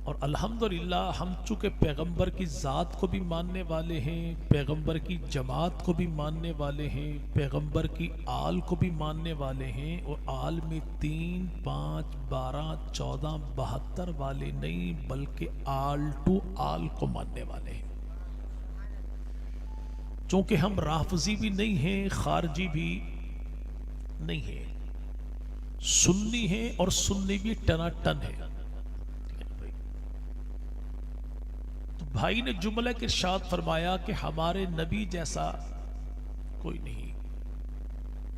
اور الحمدللہ ہم چونکہ پیغمبر کی ذات کو بھی ماننے والے ہیں، پیغمبر کی جماعت کو بھی ماننے والے ہیں، پیغمبر کی آل کو بھی ماننے والے ہیں، اور آل میں 3 5 12 14 72 والے نہیں بلکہ آل ٹو آل کو ماننے والے ہیں۔ چونکہ ہم رافضی بھی نہیں ہیں، خارجی بھی نہیں ہیں، سنی ہیں، اور سنی بھی ٹناٹن ہے۔ بھائی نے جملہ کے ارشاد فرمایا کہ ہمارے نبی جیسا کوئی نہیں،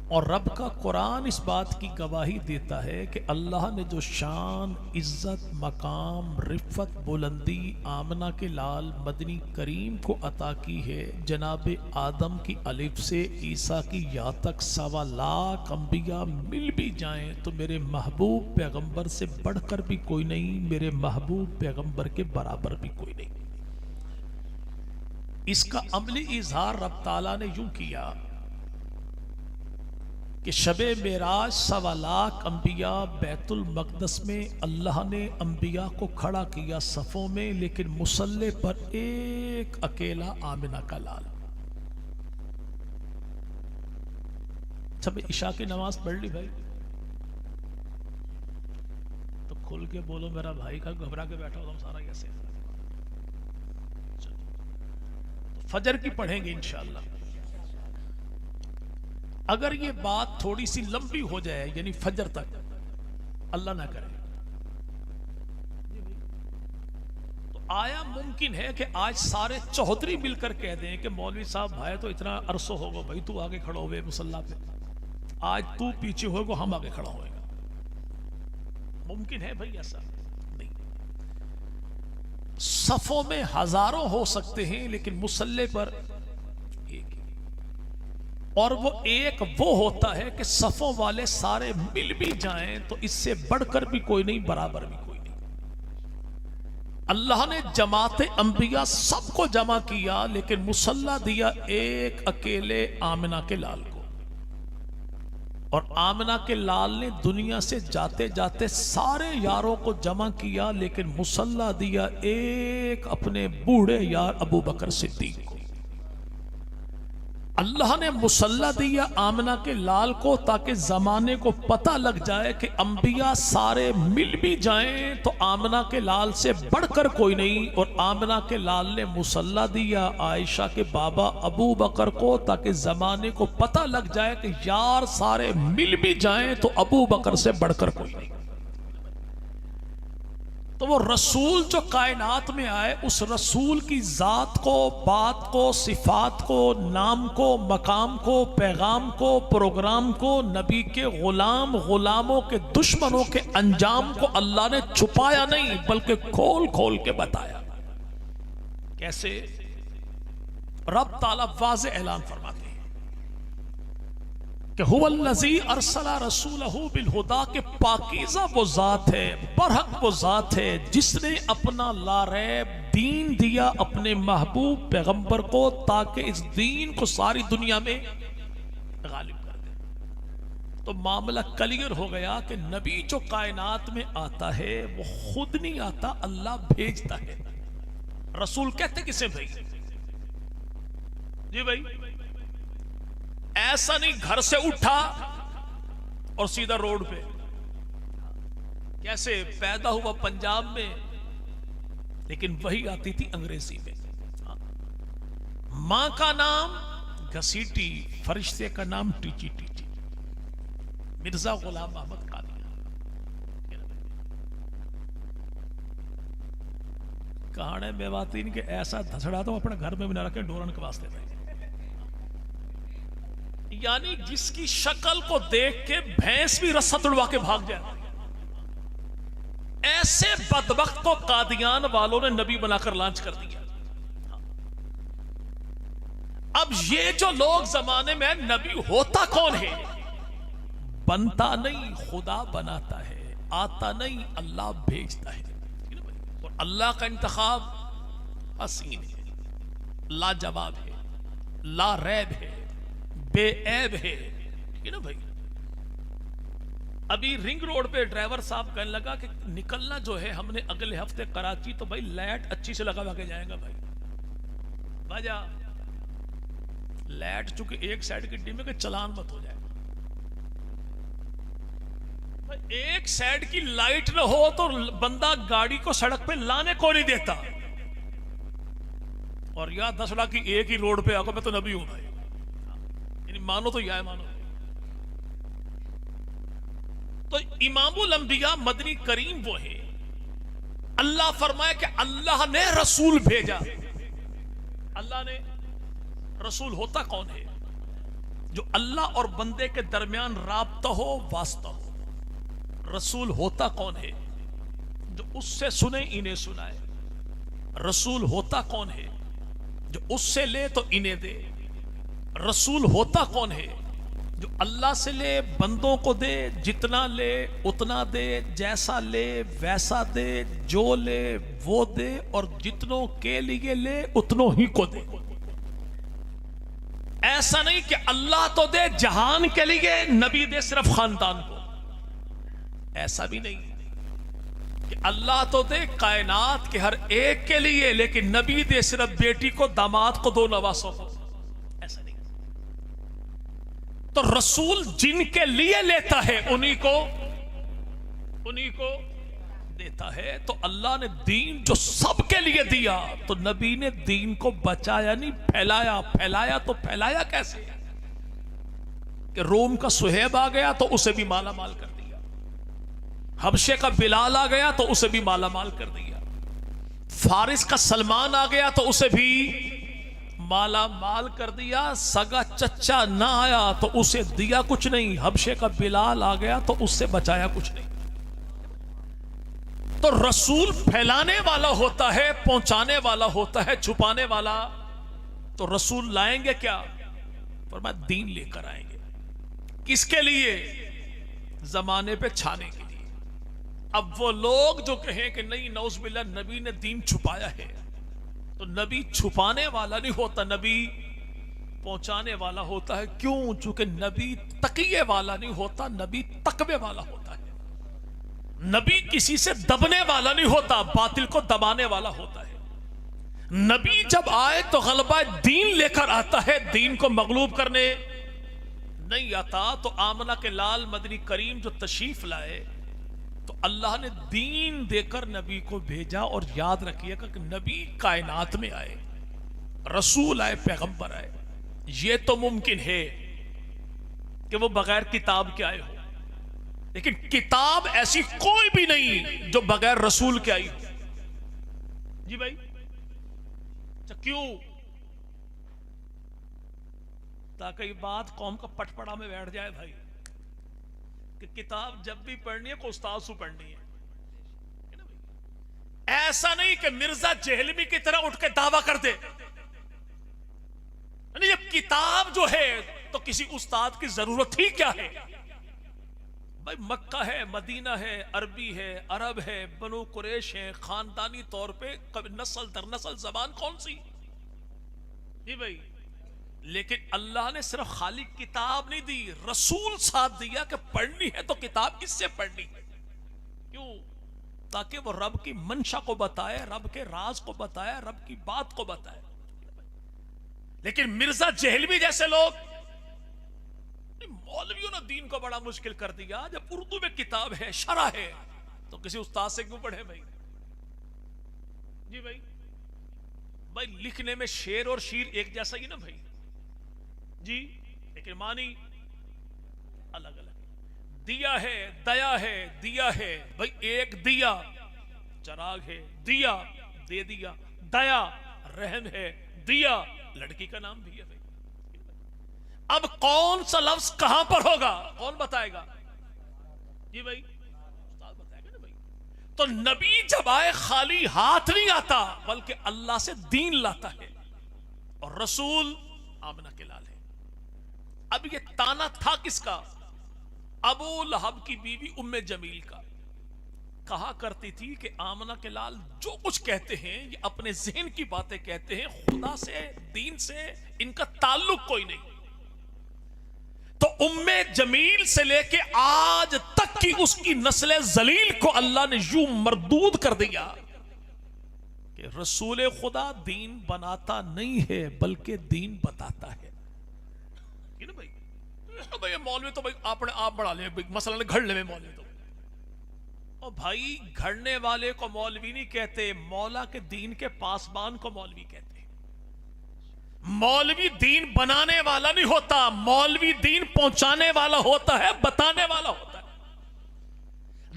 اور رب کا قرآن اس بات کی گواہی دیتا ہے کہ اللہ نے جو شان، عزت، مقام، رفت، بلندی آمنہ کے لال مدنی کریم کو عطا کی ہے، جناب آدم کی الف سے عیسیٰ کی یا تک 1.25 انبیاء مل بھی جائیں تو میرے محبوب پیغمبر سے بڑھ کر بھی کوئی نہیں، میرے محبوب پیغمبر کے برابر بھی کوئی نہیں۔ اس کا عملی اظہار رب تعالیٰ نے یوں کیا کہ شب معراج 1.25 انبیاء بیت المقدس میں اللہ نے انبیاء کو کھڑا کیا صفوں میں، لیکن مصلی پر ایک اکیلا آمنہ کا لال۔ سب عشاء کی نماز پڑھ لی بھائی؟ تو کھل کے بولو، میرا بھائی کا گھبرا کے بیٹھا ہو تو ہم سارا کیسے؟ فجر کی پڑھیں گے انشاءاللہ۔ اگر یہ بات تھوڑی سی لمبی ہو جائے، یعنی فجر تک، اللہ نہ کرے، تو آیا ممکن ہے کہ آج سارے چوہدری مل کر کہہ دیں کہ مولوی صاحب بھائی تو اتنا عرصہ ہوگا، بھائی تو آگے کھڑا ہوئے مصلی پہ، آج تو پیچھے ہوگا ہم آگے کھڑا ہوئے گا؟ ممکن ہے بھائی ایسا؟ نہیں۔ صفوں میں ہزاروں ہو سکتے ہیں لیکن مصلی پر ایک ہی، اور وہ ایک وہ ہوتا ہے کہ صفوں والے سارے مل بھی جائیں تو اس سے بڑھ کر بھی کوئی نہیں، برابر بھی کوئی نہیں۔ اللہ نے جماعت انبیاء سب کو جمع کیا لیکن مصلی دیا ایک اکیلے آمنہ کے لال کو، اور آمنہ کے لال نے دنیا سے جاتے جاتے سارے یاروں کو جمع کیا لیکن مصلی دیا ایک اپنے بوڑھے یار ابو بکر صدیق کو۔ اللہ نے مصلی دیا آمنہ کے لال کو تاکہ زمانے کو پتہ لگ جائے کہ انبیاء سارے مل بھی جائیں تو آمنہ کے لال سے بڑھ کر کوئی نہیں، اور آمنہ کے لال نے مصلی دیا عائشہ کے بابا ابو بکر کو تاکہ زمانے کو پتہ لگ جائے کہ یار سارے مل بھی جائیں تو ابو بکر سے بڑھ کر کوئی نہیں۔ تو وہ رسول جو کائنات میں آئے، اس رسول کی ذات کو، بات کو، صفات کو، نام کو، مقام کو، پیغام کو، پروگرام کو، نبی کے غلام، غلاموں کے دشمنوں کے انجام کو اللہ نے چھپایا نہیں بلکہ کھول کھول کے بتایا۔ کیسے؟ رب تعالیٰ واضح اعلان فرماتے ہیں کہ هو الذی ارسل رسولہ بالہدی، کہ پاکیزہ وہ ذات ہے، برحق وہ ذات ہے جس نے اپنا لاریب دین دیا اپنے محبوب پیغمبر کو تاکہ اس دین کو ساری دنیا میں غالب کر دے۔ تو معاملہ کلیئر ہو گیا کہ نبی جو کائنات میں آتا ہے وہ خود نہیں آتا، اللہ بھیجتا ہے۔ رسول کہتے کسے بھائی؟ جی بھائی، ایسا نہیں گھر سے اٹھا اور سیدھا روڈ پہ، کیسے پیدا ہوا پنجاب میں لیکن وہی آتی تھی انگریزی میں۔ ماں کا نام گھسیٹی، فرشتے کا نام ٹیچی ٹیچی، مرزا غلام احمد قادیانی۔ کہاڑے بیواتین کے ایسا دھسڑا تو اپنے گھر میں بھی نہ رکھے، ڈورن کے واسطے تھے، یعنی جس کی شکل کو دیکھ کے بھینس بھی رسہ تڑوا کے بھاگ جائے، ایسے بدبخت کو قادیان والوں نے نبی بنا کر لانچ کر دیا۔ اب یہ جو لوگ زمانے میں نبی ہوتا کون ہے؟ بنتا نہیں، خدا بناتا ہے، آتا نہیں، اللہ بھیجتا ہے۔ اور اللہ کا انتخاب حسین ہے، لاجواب ہے، لا ریب ہے، بے عیب ہے، ٹھیک ہے نا بھائی؟ ابھی رنگ روڈ پہ ڈرائیور صاحب کہنے لگا کہ نکلنا جو ہے ہم نے اگلے ہفتے کراچی، تو بھائی لائٹ اچھی سے لگا کے جائیں گا بھائی بھاجا لائٹ چونکہ ایک سائڈ کی ڈیم ہے کہ چلان مت ہو جائے. ایک سائڈ کی لائٹ نہ ہو تو بندہ گاڑی کو سڑک پہ لانے کو نہیں دیتا. اور یا 10 لاکھ کی ایک ہی روڈ پہ آگا میں تو نبی ہوں بھائی، یعنی مانو تو یا مانو. تو امام الانبیاء مدنی کریم وہ ہے. اللہ فرمائے کہ اللہ نے رسول بھیجا. اللہ نے رسول ہوتا کون ہے؟ جو اللہ اور بندے کے درمیان رابطہ ہو، واسطہ ہو. رسول ہوتا کون ہے؟ جو اس سے سنے انہیں سنائے. رسول ہوتا کون ہے؟ جو اس سے لے تو انہیں دے. رسول ہوتا کون ہے؟ جو اللہ سے لے بندوں کو دے، جتنا لے اتنا دے، جیسا لے ویسا دے، جو لے وہ دے، اور جتنوں کے لیے لے اتنوں ہی کو دے. ایسا نہیں کہ اللہ تو دے جہان کے لیے، نبی دے صرف خاندان کو. ایسا بھی نہیں کہ اللہ تو دے کائنات کے ہر ایک کے لیے، لیکن نبی دے صرف بیٹی کو، داماد کو، 2 نواسوں کو. ایسا نہیں. تو رسول جن کے لیے لیتا ہے انہی کو دیتا ہے. تو اللہ نے دین جو سب کے لیے دیا، تو نبی نے دین کو بچایا نہیں، پھیلایا. پھیلایا تو پھیلایا کیسے؟ کہ روم کا سہیب آ گیا تو اسے بھی مالا مال کر دیا. حبشے کا بلال آ گیا تو اسے بھی مالا مال کر دیا. فارس کا سلمان آ گیا تو اسے بھی مالا مال کر دیا. سگا چچا نہ آیا تو اسے دیا کچھ نہیں. حبشے کا بلال آ گیا تو اس سے بچایا کچھ نہیں. تو رسول پھیلانے والا ہوتا ہے، پہنچانے والا ہوتا ہے، چھپانے والا. تو رسول لائیں گے کیا؟ فرمایا دین لے کر آئیں گے. کس کے لیے؟ زمانے پہ چھانے کے لیے. اب وہ لوگ جو کہیں کہ نہیں نعوذ باللہ نبی نے دین چھپایا ہے، تو نبی چھپانے والا نہیں ہوتا، نبی پہنچانے والا ہوتا ہے. کیوں؟ چونکہ نبی تقیے والا نہیں ہوتا، نبی تقوی والا ہوتا ہے. نبی کسی سے دبنے والا نہیں ہوتا، باطل کو دبانے والا ہوتا ہے. نبی جب آئے تو غلبہ دین لے کر آتا ہے، دین کو مغلوب کرنے نہیں آتا. تو آمنہ کے لال مدنی کریم جو تشریف لائے تو اللہ نے دین دے کر نبی کو بھیجا. اور یاد رکھیے کہ نبی کائنات میں آئے، رسول آئے، پیغمبر آئے. یہ تو ممکن ہے کہ وہ بغیر کتاب کے آئے ہو، لیکن کتاب ایسی کوئی بھی نہیں جو بغیر رسول کے آئی ہو. جی بھائی کیوں؟ تاکہ یہ بات قوم کا پٹ پڑا میں بیٹھ جائے بھائی کہ کتاب جب بھی پڑھنی ہے کو استاد سے پڑھنی ہے. ایسا نہیں کہ مرزا جہلمی کی طرح اٹھ کے دعویٰ کر دے. یہ کتاب جو ہے تو کسی استاد کی ضرورت ہی کیا ہے بھائی. مکہ ہے، مدینہ ہے، عربی ہے، عرب ہے، بنو قریش ہے، خاندانی طور پہ نسل در نسل زبان کون سی جی بھائی. لیکن اللہ نے صرف خالی کتاب نہیں دی، رسول ساتھ دیا کہ پڑھنی ہے تو کتاب اس سے پڑھنی ہے. کیوں؟ تاکہ وہ رب کی منشا کو بتائے، رب کے راز کو بتائے، رب کی بات کو بتائے. لیکن مرزا جہلوی جیسے لوگ، مولویوں نے دین کو بڑا مشکل کر دیا. جب اردو میں کتاب ہے، شرح ہے، تو کسی استاد سے کیوں پڑھے بھائی؟ جی بھائی لکھنے میں شعر اور شیر ایک جیسا ہی نا بھائی جی، لیکن معنی الگ الگ. دیا ہے، دیا ہے، دیا ہے بھائی. ایک دیا چراغ ہے، دیا دے دیا. دیا رحم ہے، دیا لڑکی کا نام بھی ہے بھائی. اب کون سا لفظ کہاں پر ہوگا کون بتائے گا جی بھائی؟ استاد بتائے گا نا بھائی. تو نبی جب آئے خالی ہاتھ نہیں آتا بلکہ اللہ سے دین لاتا ہے. اور رسول آمنہ کے لال ہے. اب یہ تانا تھا کس کا؟ ابو لہب کی بیوی ام جمیل کا. کہا کرتی تھی کہ آمنہ کے لال جو کچھ کہتے ہیں یہ اپنے ذہن کی باتیں کہتے ہیں، خدا سے دین سے ان کا تعلق کوئی نہیں. تو ام جمیل سے لے کے آج تک کی اس کی نسل ذلیل کو اللہ نے یوں مردود کر دیا کہ رسول خدا دین بناتا نہیں ہے بلکہ دین بتاتا ہے. بھائی مولوی تو بھائی اپنے آپ بڑھا لے, مثلا گھڑنے میں مولوی تو, اور بھائی گھڑنے والے کو مولوی نہیں کہتے, مولا کے دین کے پاسبان کو مولوی کہتے. مولوی دین بنانے والا نہیں ہوتا, مولوی دین پہنچانے والا ہوتا ہے, بتانے والا ہوتا ہے.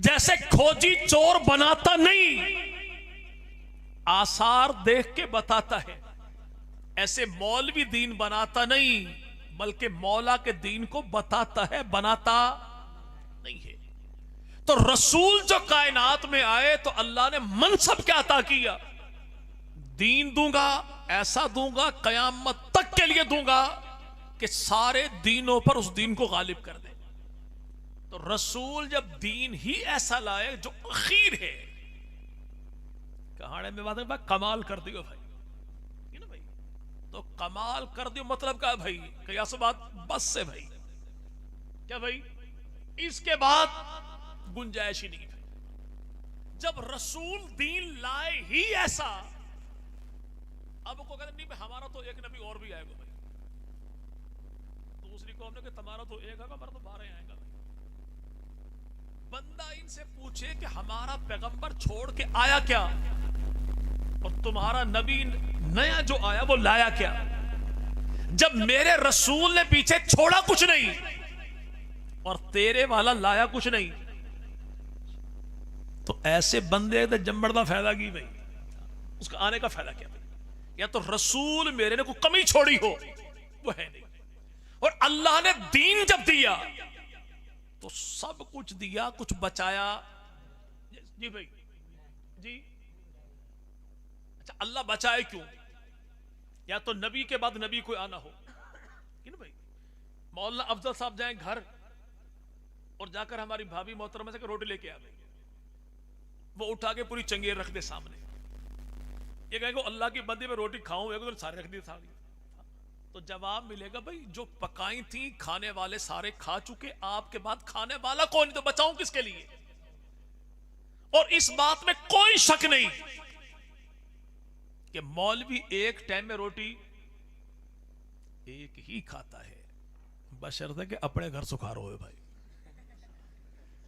جیسے کھوجی چور بناتا نہیں, آثار دیکھ کے بتاتا ہے, ایسے مولوی دین بناتا نہیں بلکہ مولا کے دین کو بتاتا ہے, بناتا نہیں ہے. تو رسول جو کائنات میں آئے تو اللہ نے منصب کیا عطا کیا, دین دوں گا, ایسا دوں گا قیامت تک کے لیے دوں گا کہ سارے دینوں پر اس دین کو غالب کر دے. تو رسول جب دین ہی ایسا لائے جو اخیر ہے, کہاڑے میں بات ہے کمال کر دیو بھائی, تو کمال کر دیو مطلب کیا بھائی, کہ ایسا بات بس سے بھائی, کیا بھائی اس کے بعد گنجائش ہی نہیں. جب رسول دین لائے ہی ایسا, اب کو کہتے نہیں ہمارا تو ایک نبی اور بھی آئے گا بھائی, دوسری قوم نے کہ تمہارا تو ایک ہے گا, ہمارا تو 12 آئے گا. بندہ ان سے پوچھے کہ ہمارا پیغمبر چھوڑ کے آیا کیا, اور تمہارا نبی نیا جو آیا وہ لایا کیا. جب میرے رسول نے پیچھے چھوڑا کچھ نہیں اور تیرے والا لایا کچھ نہیں, تو ایسے بندے تو جمبڑ دا فائدہ کی بھائی, اس کا آنے کا فائدہ کیا بھائی. یا تو رسول میرے نے کوئی کمی چھوڑی ہو, وہ ہے نہیں. اور اللہ نے دین جب دیا تو سب کچھ دیا, کچھ بچایا. جی بھائی جی, اچھا اللہ بچائے کیوں؟ یا تو نبی کے بعد نبی کوئی آنا ہو. بھائی مولانا افضل صاحب جائیں گھر اور جا کر ہماری بھابھی محترمہ سے کہ روٹی لے کے آ گئی, وہ اٹھا کے پوری چنگیر رکھ دے سامنے, یہ کہیں گے اللہ کی بندی میں روٹی کھاؤں, ایک دن سارے رکھ دی ساری. تو جواب ملے گا بھائی جو پکائی تھی کھانے والے سارے کھا چکے, آپ کے بعد کھانے والا کون, تو بچاؤں کس کے لیے. اور اس بات میں کوئی شک نہیں کہ مولوی ایک ٹائم میں روٹی ایک ہی کھاتا ہے, بشرطے کہ اپنے گھر سکھار ہوئے بھائی.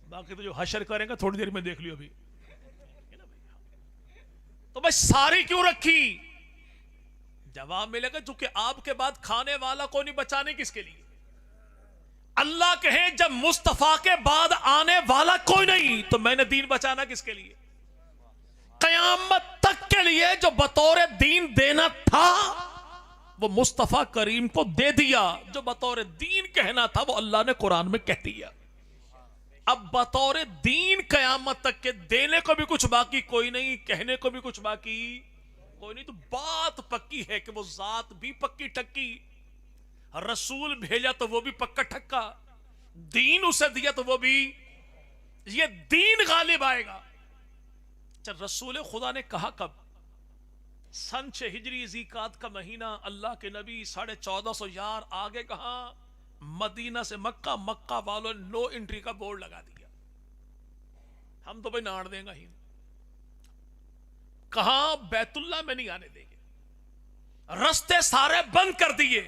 باقی تو جو حشر کریں گا تھوڑی دیر میں دیکھ لیو ابھی. تو بھائی ساری کیوں رکھی؟ جواب ملے گا چونکہ آپ کے بعد کھانے والا کوئی نہیں, بچانے کس کے لیے. اللہ کہے جب مصطفیٰ کے بعد آنے والا کوئی نہیں تو میں نے دین بچانا کس کے لیے. قیامت تک کے لیے جو بطور دین دینا تھا وہ مصطفیٰ کریم کو دے دیا, جو بطور دین کہنا تھا وہ اللہ نے قرآن میں کہہ دیا. اب بطور دین قیامت تک کے دینے کو بھی کچھ باقی کوئی نہیں, کہنے کو بھی کچھ باقی کوئی نہیں. تو بات پکی ہے کہ وہ ذات بھی پکی ٹکی, رسول بھیجا تو وہ بھی پکا ٹھکا, دین اسے دیا تو وہ بھی, یہ دین غالب آئے گا. رسول خدا نے کہا کب؟ سن 6 ہجری ذی-قعدہ کا مہینہ, اللہ کے نبی 1450 یار آگے کہاں, مدینہ سے مکہ, مکہ والوں نے نو انٹری کا بورڈ لگا دیا, ہم تو بھائی ناڑ دیں گا ہی, کہاں بیت اللہ میں نہیں آنے دیں گے, رستے سارے بند کر دیے.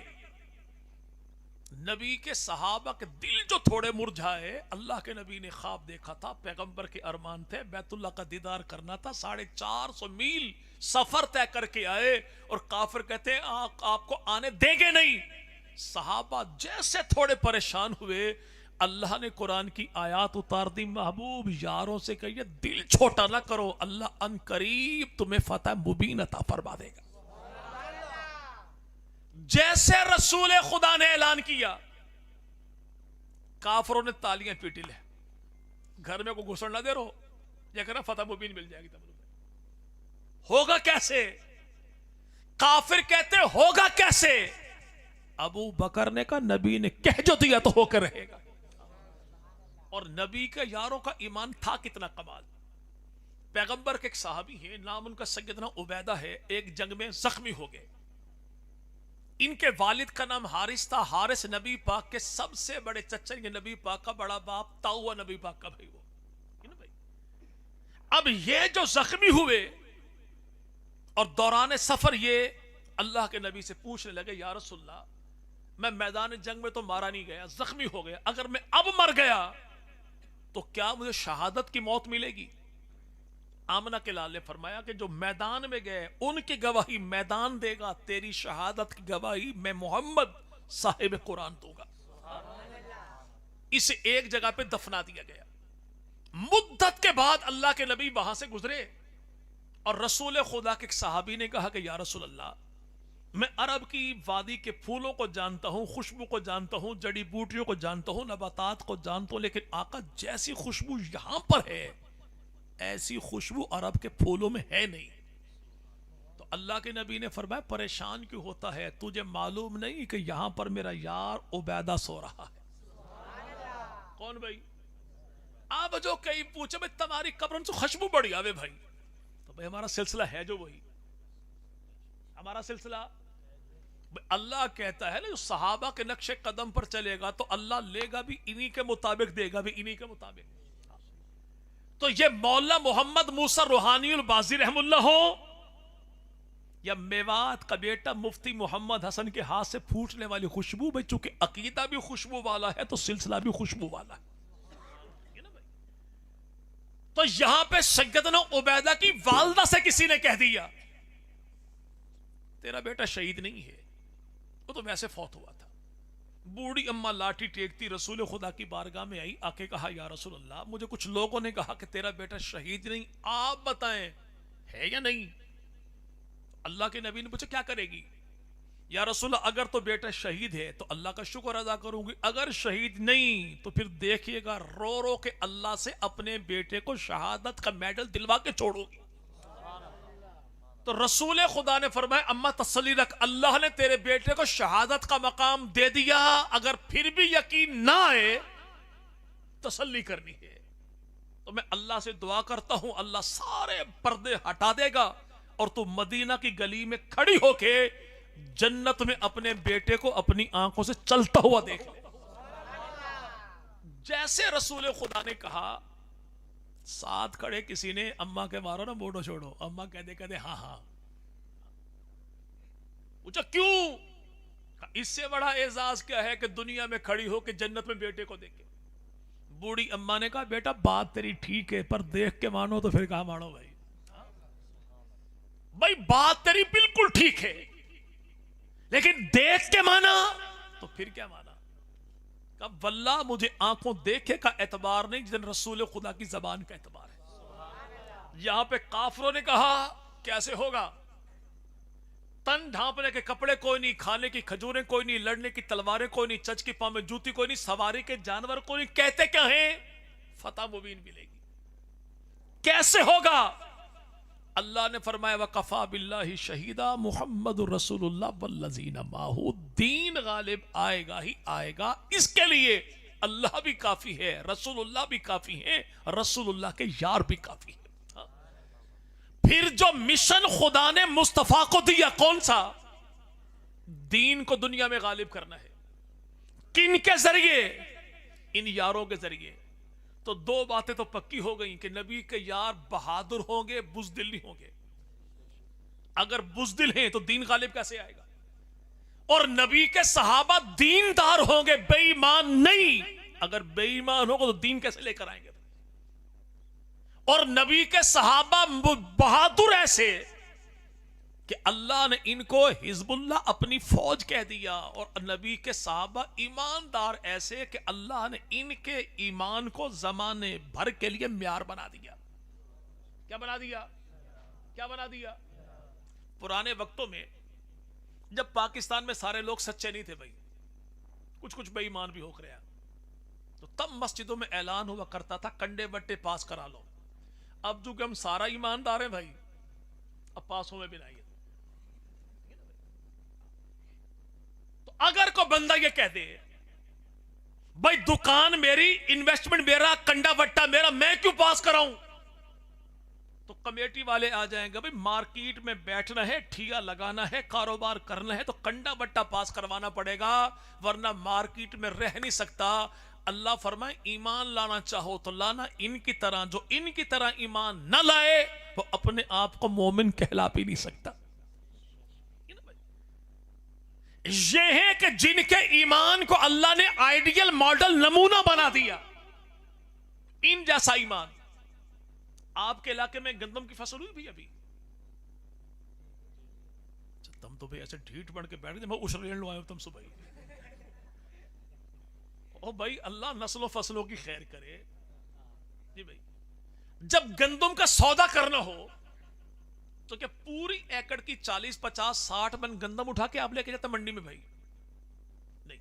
نبی کے صحابہ کے دل جو تھوڑے مرجھائے, اللہ کے نبی نے خواب دیکھا تھا, پیغمبر کے ارمان تھے, بیت اللہ کا دیدار کرنا تھا, 450 میل سفر طے کر کے آئے, اور کافر کہتے ہیں آپ کو آنے دیں گے نہیں. صحابہ جیسے تھوڑے پریشان ہوئے, اللہ نے قرآن کی آیات اتار دی, محبوب یاروں سے کہیے دل چھوٹا نہ کرو, اللہ ان قریب تمہیں فتح مبین عطا فرما دے گا. جیسے رسول خدا نے اعلان کیا, کافروں نے تالیاں پیٹی لے, گھر میں کوئی گھسڑ نہ دے رہو, یہ کہنا فتح مبین مل جائے گی. ہوگا کیسے؟ کافر کہتے ہوگا کیسے؟ ابو بکر نے کہا نبی نے کہہ جو دیا تو ہو کر رہے گا. اور نبی کے یاروں کا ایمان تھا کتنا کمال. پیغمبر کے ایک صحابی ہیں, نام ان کا سیدنا عبیدہ ہے, ایک جنگ میں زخمی ہو گئے, ان کے والد کا نام حارث تھا. حارث نبی پاک کے سب سے بڑے چچا، یہ نبی پاک کا بڑا باپ تا ہوا نبی پاک کا بھائی وہ. اب یہ جو زخمی ہوئے اور دوران سفر یہ اللہ کے نبی سے پوچھنے لگے یا رسول اللہ میں میدان جنگ میں تو مارا نہیں گیا، زخمی ہو گیا، اگر میں اب مر گیا تو کیا مجھے شہادت کی موت ملے گی؟ آمنہ کے لال نے فرمایا کہ جو میدان میں گئے ان کی گواہی میدان دے گا، تیری شہادت کی گواہی میں محمد صاحب قرآن دوں گا. اسے ایک جگہ پہ دفنا دیا گیا. مدت کے بعد اللہ کے نبی وہاں سے گزرے اور رسول خدا کے ایک صحابی نے کہا کہ یا رسول اللہ میں عرب کی وادی کے پھولوں کو جانتا ہوں، خوشبو کو جانتا ہوں، جڑی بوٹیوں کو جانتا ہوں، نباتات کو جانتا ہوں، لیکن آقا جیسی خوشبو یہاں پر ہے ایسی خوشبو عرب کے پھولوں میں ہے نہیں. تو اللہ کے نبی نے فرمایا پریشان کیوں ہوتا ہے؟ تجھے معلوم نہیں کہ یہاں پر میرا یار عبیدہ سو رہا ہے. کون بھائی؟ آپ جو کئی پوچھے بھائی تمہاری قبر سے خوشبو بڑی آوے بھائی، تو بھائی ہمارا سلسلہ ہے جو وہی ہمارا سلسلہ. اللہ کہتا ہے نا جو صحابہ کے نقش قدم پر چلے گا تو اللہ لے گا بھی انہی کے مطابق، دے گا بھی انہی کے مطابق. تو یہ مولا محمد موسیٰ روحانی البازی رحم اللہ ہو یا میوات کا بیٹا مفتی محمد حسن کے ہاتھ سے پھوٹنے والی خوشبو، بھائی چونکہ عقیدہ بھی خوشبو والا ہے تو سلسلہ بھی خوشبو والا ہے. تو یہاں پہ سیدنا عبیدہ کی والدہ سے کسی نے کہہ دیا تیرا بیٹا شہید نہیں ہے، وہ تو ویسے فوت ہوا تھا. بوڑھی اماں لاٹھی ٹیکتی رسول خدا کی بارگاہ میں آئی، آ کے کہا یا رسول اللہ مجھے کچھ لوگوں نے کہا کہ تیرا بیٹا شہید نہیں، آپ بتائیں ہے یا نہیں؟ اللہ کے نبی نے پوچھا کیا کرے گی؟ یا رسول اللہ اگر تو بیٹا شہید ہے تو اللہ کا شکر ادا کروں گی، اگر شہید نہیں تو پھر دیکھیے گا رو رو کے اللہ سے اپنے بیٹے کو شہادت کا میڈل دلوا کے چھوڑو گی. تو رسول خدا نے فرمایا اما تسلی رکھ، اللہ نے تیرے بیٹے کو شہادت کا مقام دے دیا، اگر پھر بھی یقین نہ آئے تسلی کرنی ہے تو میں اللہ سے دعا کرتا ہوں اللہ سارے پردے ہٹا دے گا اور تو مدینہ کی گلی میں کھڑی ہو کے جنت میں اپنے بیٹے کو اپنی آنکھوں سے چلتا ہوا دیکھ لے. جیسے رسول خدا نے کہا ساتھ کھڑے کسی نے اماں کے مارو نا موڑو چھوڑو، اماں کہتے ہاں ہاں. پوچھا کیوں؟ اس سے بڑا اعزاز کیا ہے کہ دنیا میں کھڑی ہو کہ جنت میں بیٹے کو دیکھے. بوڑھی اماں نے کہا بیٹا بات تیری ٹھیک ہے پر دیکھ کے مانو تو پھر کہاں مانو بھائی. بھائی بات تیری بالکل ٹھیک ہے لیکن دیکھ کے مانا تو پھر کیا مانا؟ کہ واللہ مجھے آنکھوں دیکھے کا اعتبار نہیں جن رسول خدا کی زبان کا اعتبار ہے. یہاں پہ کافروں نے کہا کیسے ہوگا؟ تن ڈھانپنے کے کپڑے کوئی نہیں، کھانے کی کھجوریں کوئی نہیں، لڑنے کی تلواریں کوئی نہیں، چچ کی پاؤں میں جوتی کوئی نہیں، سواری کے جانور کوئی نہیں، کہتے کیا ہیں فتح مبین ملے گی. کیسے ہوگا؟ اللہ نے فرمایا وَقَفَى بِاللَّهِ شَهِيدًا محمد رسول اللہ والذین معه، دین غالب آئے گا ہی آئے گا. اس کے لیے اللہ بھی کافی ہے، رسول اللہ بھی کافی ہے، رسول اللہ کے یار بھی کافی ہے. پھر جو مشن خدا نے مصطفیٰ کو دیا کون سا؟ دین کو دنیا میں غالب کرنا ہے. کن کے ذریعے؟ ان یاروں کے ذریعے. تو دو باتیں تو پکی ہو گئیں کہ نبی کے یار بہادر ہوں گے، بزدل نہیں ہوں گے. اگر بزدل ہیں تو دین غالب کیسے آئے گا؟ اور نبی کے صحابہ دیندار ہوں گے، بے ایمان نہیں. اگر بے ایمان ہوگا تو دین کیسے لے کر آئیں گے؟ اور نبی کے صحابہ بہادر ایسے کہ اللہ نے ان کو حزب اللہ اپنی فوج کہہ دیا، اور نبی کے صحابہ ایماندار ایسے کہ اللہ نے ان کے ایمان کو زمانے بھر کے لیے معیار بنا دیا. کیا بنا دیا؟ کیا بنا دیا؟ پرانے وقتوں میں جب پاکستان میں سارے لوگ سچے نہیں تھے بھائی، کچھ بے ایمان بھی ہو رہے ہیں، تو تب مسجدوں میں اعلان ہوا کرتا تھا کنڈے بٹے پاس کرا لو. اب جو کہ ہم سارا ایماندار ہیں بھائی، اب پاسوں میں بھی نہیں. تو اگر کوئی بندہ یہ کہہ دے بھائی دکان میری، انویسٹمنٹ میرا، کنڈا بٹا میرا، میں کیوں پاس کراؤں؟ تو کمیٹی والے آ جائیں گے، بھائی مارکیٹ میں بیٹھنا ہے، ٹھیکا لگانا ہے، کاروبار کرنا ہے تو کنڈا بٹا پاس کروانا پڑے گا، ورنہ مارکیٹ میں رہ نہیں سکتا۔ اللہ فرمائے ایمان لانا چاہو تو لانا ان کی طرح، جو ان کی طرح ایمان نہ لائے وہ اپنے آپ کو مومن کہلا بھی نہیں سکتا۔ یہ ہے کہ جن کے ایمان کو اللہ نے آئیڈیل ماڈل نمونہ بنا دیا، ان جیسا ایمان۔ آپ کے علاقے میں گندم کی فصل ہوئی بھی ابھی؟ تم تو بھئی ایسے ڈھیٹ بن کے بیٹھ گئے، میں اشر لو آئے ہوں تم سے بھائی۔ او بھائی اللہ نسل و فصلوں کی خیر کرے۔ جی بھائی جب گندم کا سودا کرنا ہو تو کیا پوری ایکڑ کی 40 50 60 من گندم اٹھا کے آپ لے کے جاتے منڈی میں؟ بھائی نہیں،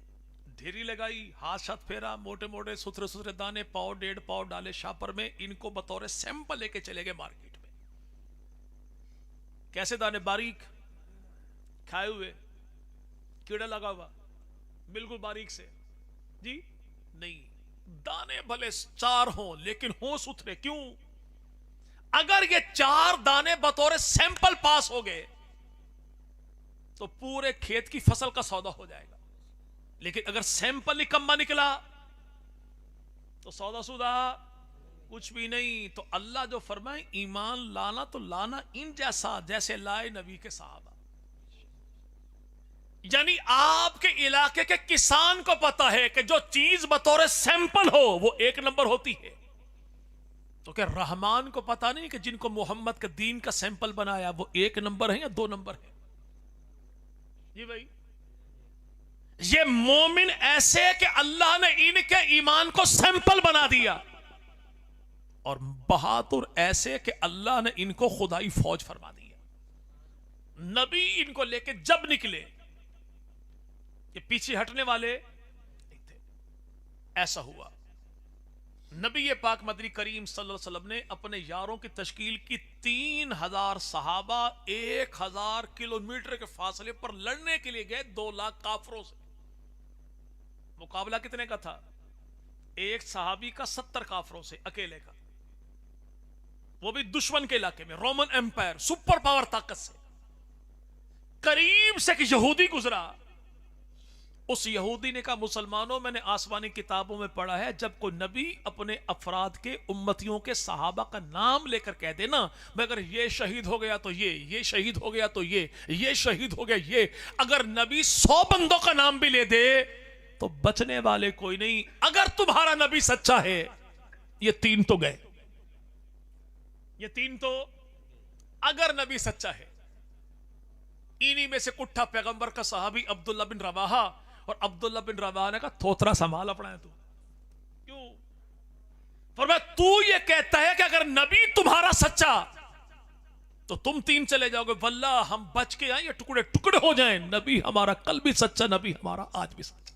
ڈھیری لگائی، ہاتھ شات پھیرا، موٹے موٹے ستھرے ستھرے دانے پاؤ ڈیڑھ پاؤ ڈالے شاپر میں، ان کو بطور سیمپل لے کے چلے گئے مارکیٹ میں۔ کیسے دانے؟ باریک کھائے ہوئے، کیڑا لگا ہوا، بالکل باریک سے؟ جی نہیں، دانے بھلے 4 ہوں لیکن ہوں ستھرے۔ کیوں؟ اگر یہ 4 دانے بطور سیمپل پاس ہو گئے تو پورے کھیت کی فصل کا سودا ہو جائے گا، لیکن اگر سیمپل نکما نکلا تو سودا سودا کچھ بھی نہیں۔ تو اللہ جو فرمائے ایمان لانا تو لانا ان جیسا جیسے لائے نبی کے صحابہ۔ یعنی آپ کے علاقے کے کسان کو پتا ہے کہ جو چیز بطور سیمپل ہو وہ 1 نمبر ہوتی ہے، تو کہ رحمان کو پتا نہیں کہ جن کو محمد کے دین کا سیمپل بنایا وہ 1 نمبر ہے یا 2 نمبر ہے؟ جی بھائی یہ مومن ایسے کہ اللہ نے ان کے ایمان کو سیمپل بنا دیا، اور بہادر ایسے کہ اللہ نے ان کو خدائی فوج فرما دیا۔ نبی ان کو لے کے جب نکلے کہ پیچھے ہٹنے والے نہیں تھے۔ ایسا ہوا نبی پاک مدنی کریم صلی اللہ علیہ وسلم نے اپنے یاروں کی تشکیل کی، 3000 صحابہ 1000 کلومیٹر کے فاصلے پر لڑنے کے لیے گئے 2 لاکھ کافروں سے۔ مقابلہ کتنے کا تھا؟ ایک صحابی کا 70 کافروں سے، اکیلے کا، وہ بھی دشمن کے علاقے میں، رومن ایمپائر سپر پاور طاقت سے۔ قریب سے ایک یہودی گزرا، اس یہودی نے کہا مسلمانوں میں نے آسمانی کتابوں میں پڑھا ہے جب کوئی نبی اپنے افراد کے امتیوں کے صحابہ کا نام لے کر کہہ دینا، مگر یہ شہید ہو گیا تو یہ شہید ہو گیا تو یہ شہید ہو گیا یہ، اگر نبی 100 بندوں کا نام بھی لے دے تو بچنے والے کوئی نہیں۔ اگر تمہارا نبی سچا ہے یہ 3 تو گئے، یہ 3 تو، اگر نبی سچا ہے۔ انہی میں سے کٹھا پیغمبر کا صحابی عبداللہ بن رواحہ، اور عبداللہ بن رواحہ نے کہا تھوترا سنبھال اپنا ہے تو۔ کیوں؟ فرمایا تو یہ کہتا ہے کہ اگر نبی تمہارا سچا تو تم 3 چلے جاؤ گے، واللہ ہم بچ کے آئیں یا ٹکڑے ٹکڑے ہو جائیں، نبی ہمارا کل بھی سچا، نبی ہمارا آج بھی سچا۔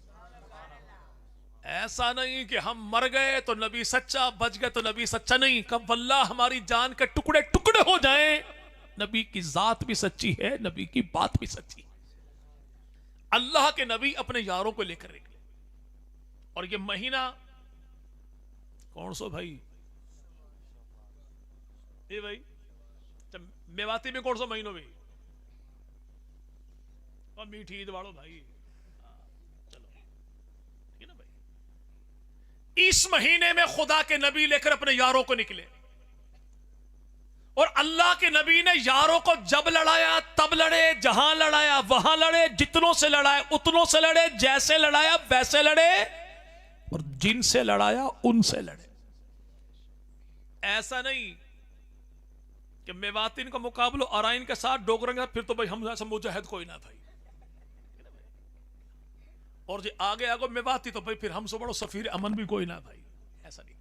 ایسا نہیں کہ ہم مر گئے تو نبی سچا، بچ گئے تو نبی سچا نہیں، کہ واللہ ہماری جان کے ٹکڑے ٹکڑے ہو جائیں، نبی کی ذات بھی سچی ہے، نبی کی بات بھی سچی ہے۔ اللہ کے نبی اپنے یاروں کو لے کر نکلے، اور یہ مہینہ کون سو بھائی؟ یہ بھائی میواتی میں کون سو مہینوں میں؟ اور میٹھی عید واڑو بھائی، چلو ٹھیک ہے نا بھائی۔ اس مہینے میں خدا کے نبی لے کر اپنے یاروں کو نکلے، اور اللہ کے نبی نے یاروں کو جب لڑایا تب لڑے، جہاں لڑایا وہاں لڑے، جتنوں سے لڑائے اتنوں سے لڑے، جیسے لڑایا ویسے لڑے، اور جن سے لڑایا ان سے لڑے۔ ایسا نہیں کہ میواتین کا مقابلہ ارائن کے ساتھ ڈوگریں گے پھر تو بھائی ہم ایسا مجاہد کوئی نہ بھائی، اور جی آگے آگے میواتی تو بھائی پھر ہم سے بڑا سفیر امن بھی کوئی نہ بھائی، ایسا نہیں تھا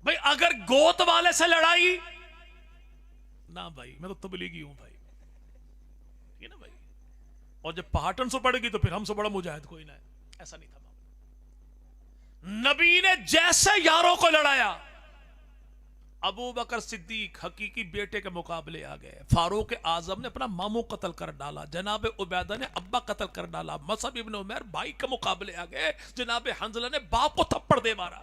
بھائی۔ اگر گوت والے سے لڑائی نہ بھائی، میں تو تبلیغی ہوں بھائی، ٹھیک ہے نا بھائی، اور جب پہاٹن سے پڑے گی تو پھر ہم سے بڑا مجاہد کوئی نہ ہے، ایسا نہیں تھا۔ نبی نے جیسے یاروں کو لڑایا، ابو بکر صدیق حقیقی بیٹے کے مقابلے آ گئے، فاروق اعظم نے اپنا ماموں قتل کر ڈالا، جناب عبیدہ نے ابا قتل کر ڈالا، مصعب ابن عمیر بھائی کے مقابلے آ گئے، جناب حنظلہ نے باپ کو تھپڑ دے مارا۔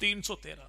313,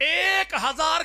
1000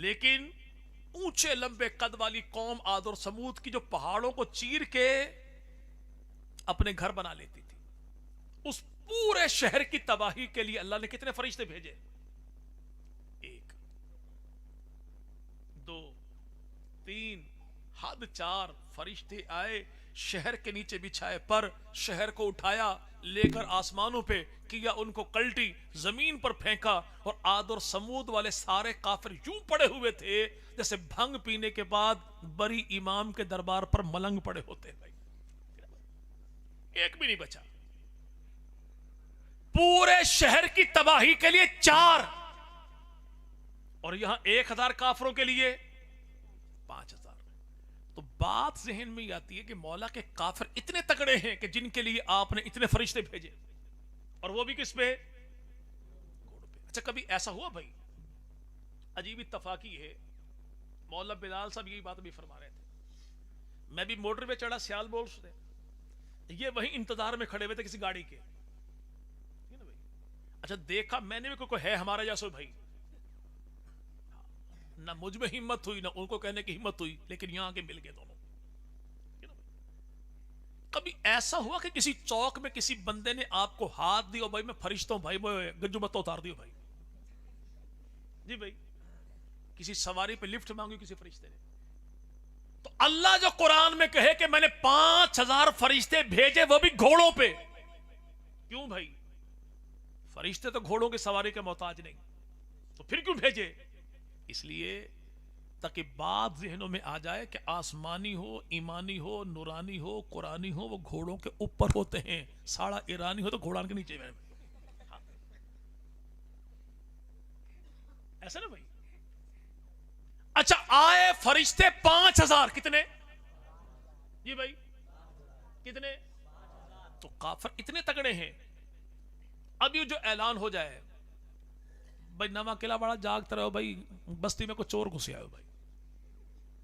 لیکن اونچے لمبے قد والی قوم عاد اور سمود کی جو پہاڑوں کو چیر کے اپنے گھر بنا لیتی تھی، اس پورے شہر کی تباہی کے لیے اللہ نے کتنے فرشتے بھیجے؟ 1 2 3 حد 4 فرشتے آئے، شہر کے نیچے بچھائے پر، شہر کو اٹھایا، لے کر آسمانوں پہ کیا، ان کو کلٹی، زمین پر پھینکا، اور عاد اور سمود والے سارے کافر یوں پڑے ہوئے تھے جیسے بھنگ پینے کے بعد بری امام کے دربار پر ملنگ پڑے ہوتے ہیں۔ بھائی ایک بھی نہیں بچا، پورے شہر کی تباہی کے لیے 4، اور یہاں 1000 کافروں کے لیے 5000۔ تو بات ذہن میں آتی ہے کہ مولا کے کافر اتنے تگڑے ہیں کہ جن کے لیے آپ نے اتنے فرشتے بھیجے، اور وہ بھی کس پہ؟ گھوڑوں پہ۔ اچھا کبھی ایسا ہوا بھائی؟ عجیب اتفاقی ہے، مولا بلال صاحب یہی بات بھی فرما رہے تھے، میں بھی موٹر پہ چڑھا سیال بول سے، یہ وہی انتظار میں کھڑے ہوئے تھے کسی گاڑی کے، اچھا دیکھا میں نے بھی کوئی ہے ہمارا جیسا بھائی، نہ مجھ میں ہمت ہوئی نہ ان کو کہنے کی ہمت ہوئی، لیکن یہاں کے مل گئے دونوں۔ کبھی ایسا ہوا کہ کسی چوک میں کسی بندے نے آپ کو ہاتھ دیا، بھائی میں فرشتہ ہوں، بھائی گجو مت اتار دیو بھائی، جی بھائی، کسی سواری پہ لفٹ مانگی کسی فرشتے نے؟ تو اللہ جو قرآن میں کہے کہ میں نے 5000 فرشتے بھیجے وہ بھی گھوڑوں پہ، کیوں بھائی؟ فرشتے تو گھوڑوں کی سواری کے محتاج نہیں، تو پھر کیوں بھیجے؟ اس لیے تاکہ بات ذہنوں میں آ جائے کہ آسمانی ہو، ایمانی ہو، نورانی ہو، قرآنی ہو، وہ گھوڑوں کے اوپر ہوتے ہیں، ساڑا ایرانی ہو تو گھوڑان کے نیچے میں، ایسا نا بھائی؟ اچھا آئے فرشتے 5000، کتنے؟ جی بھائی کتنے؟ تو کافر اتنے تگڑے ہیں۔ اب یہ جو اعلان ہو جائے بھائی نواں قلعہ بڑا جاگتا رہو بھائی، بستی میں کوئی چور گھسے آئے بھائی،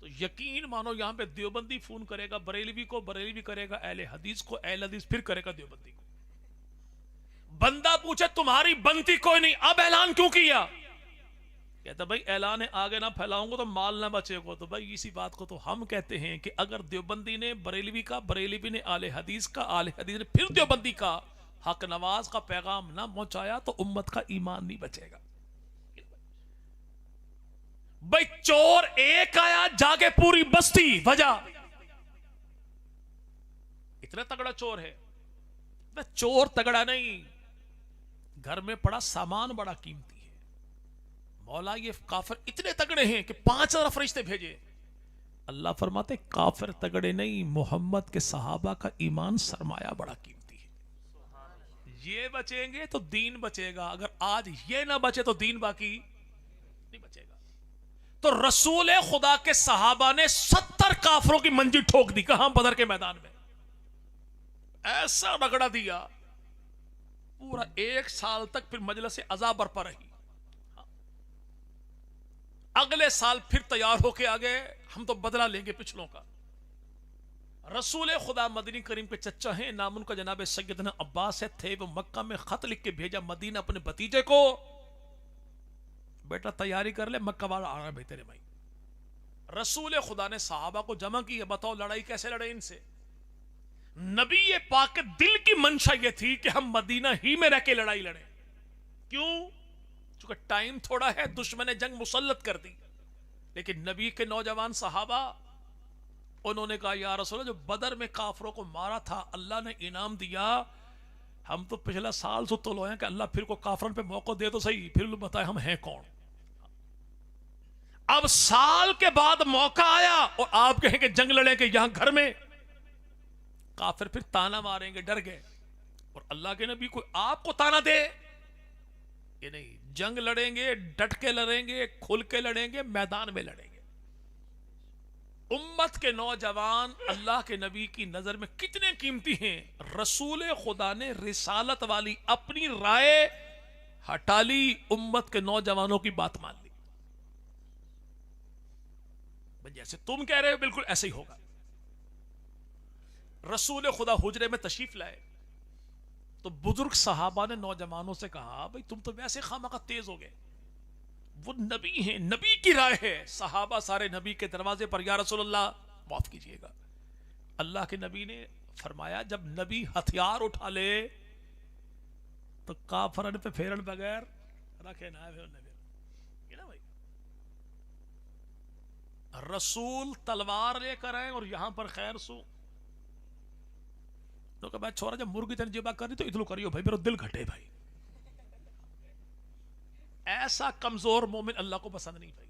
تو یقین مانو یہاں پہ دیوبندی فون کرے گا بریلوی کو، بریلوی کرے گا اہل حدیث کو، اہل حدیث پھر کرے گا دیوبندی کو۔ بندہ پوچھے تمہاری بنتی کوئی نہیں، اب اعلان کیوں کیا؟ کہتا بھائی اعلان آگے نہ پھیلاؤں گا تو مال نہ بچے گا۔ تو بھائی اسی بات کو تو ہم کہتے ہیں کہ اگر دیوبندی نے بریلوی کا، بریلوی نے اہل حدیث کا، اہل حدیث نے پھر دیوبندی کا حق نواز کا پیغام نہ پہنچایا تو امت کا ایمان نہیں بچے گا۔ بھائی چور ایک آیا جاگے پوری بستی، وجہ اتنا تگڑا چور ہے؟ چور تگڑا نہیں، گھر میں پڑا سامان بڑا قیمتی ہے۔ مولا یہ کافر اتنے تگڑے ہیں کہ 5000 فرشتے بھیجے۔ اللہ فرماتے کافر تگڑے نہیں، محمد کے صحابہ کا ایمان سرمایہ بڑا قیمتی ہے، یہ بچیں گے تو دین بچے گا، اگر آج یہ نہ بچے تو دین باقی نہیں بچے گا۔ تو رسول خدا کے صحابہ نے 70 کافروں کی منجی ٹھوک دی، کہاں؟ بدر کے میدان میں، ایسا رگڑا دیا پورا 1 سال تک، پھر مجلس عذاب برپا رہی۔ اگلے سال پھر تیار ہو کے آگے ہم تو بدلہ لیں گے پچھلوں کا۔ رسول خدا مدنی کریم کے چچا ہیں، نام ان کا جناب سیدنا عباس ہے، تھے وہ مکہ میں، خط لکھ کے بھیجا مدینہ اپنے بھتیجے کو، بیٹا تیاری کر لے مکہ والا آ رہا ہے تیرے بھائی۔ رسول خدا نے صحابہ کو جمع کی، بتاؤ لڑائی کیسے لڑے ان سے؟ نبی پاک کے دل کی منشا یہ تھی کہ ہم مدینہ ہی میں رہ کے لڑائی لڑیں، کیوں؟ چونکہ ٹائم تھوڑا ہے، دشمن جنگ مسلط کر دی۔ لیکن نبی کے نوجوان صحابہ انہوں نے کہا یا رسول اللہ، جو بدر میں کافروں کو مارا تھا اللہ نے انعام دیا، ہم تو پچھلا سال سے تو ہیں کہ اللہ پھر کو کافروں پہ موقع دے تو صحیح، پھر بتائے ہم ہیں کون۔ اب سال کے بعد موقع آیا اور آپ کہیں کہ جنگ لڑیں کہ یہاں گھر میں، کافر پھر تانا ماریں گے، ڈر گئے۔ اور اللہ کے نبی کوئی آپ کو تانا دے یہ نہیں، جنگ لڑیں گے، ڈٹ کے لڑیں گے، کھل کے لڑیں گے، میدان میں لڑیں گے۔ امت کے نوجوان اللہ کے نبی کی نظر میں کتنے قیمتی ہیں، رسول خدا نے رسالت والی اپنی رائے ہٹا لی، امت کے نوجوانوں کی بات مان لی۔ جیسے تم کہہ رہے ہو بالکل ایسے ہی ہوگا۔ رسول خدا حجرے میں تشریف لائے تو بزرگ صحابہ نے نوجوانوں سے کہا بھئی تم تو ویسے خامخواہ تیز ہو گئے، وہ نبی ہیں, نبی کی رائے ہے. صحابہ سارے نبی کے دروازے پر, یا رسول اللہ معاف کیجئے گا. اللہ کے نبی نے فرمایا جب نبی ہتھیار اٹھا لے تو کافرن پہ پھیرن بغیر رکھے نہ ہے نا بھائی. رسول تلوار لے کر آئے اور یہاں پر خیر سو تو کہ بھائی چھوڑا جب مرغی تن جبا کری تو اتلو کریو بھائی, میرا دل گھٹے بھائی. ایسا کمزور مومن اللہ کو پسند نہیں بھائی.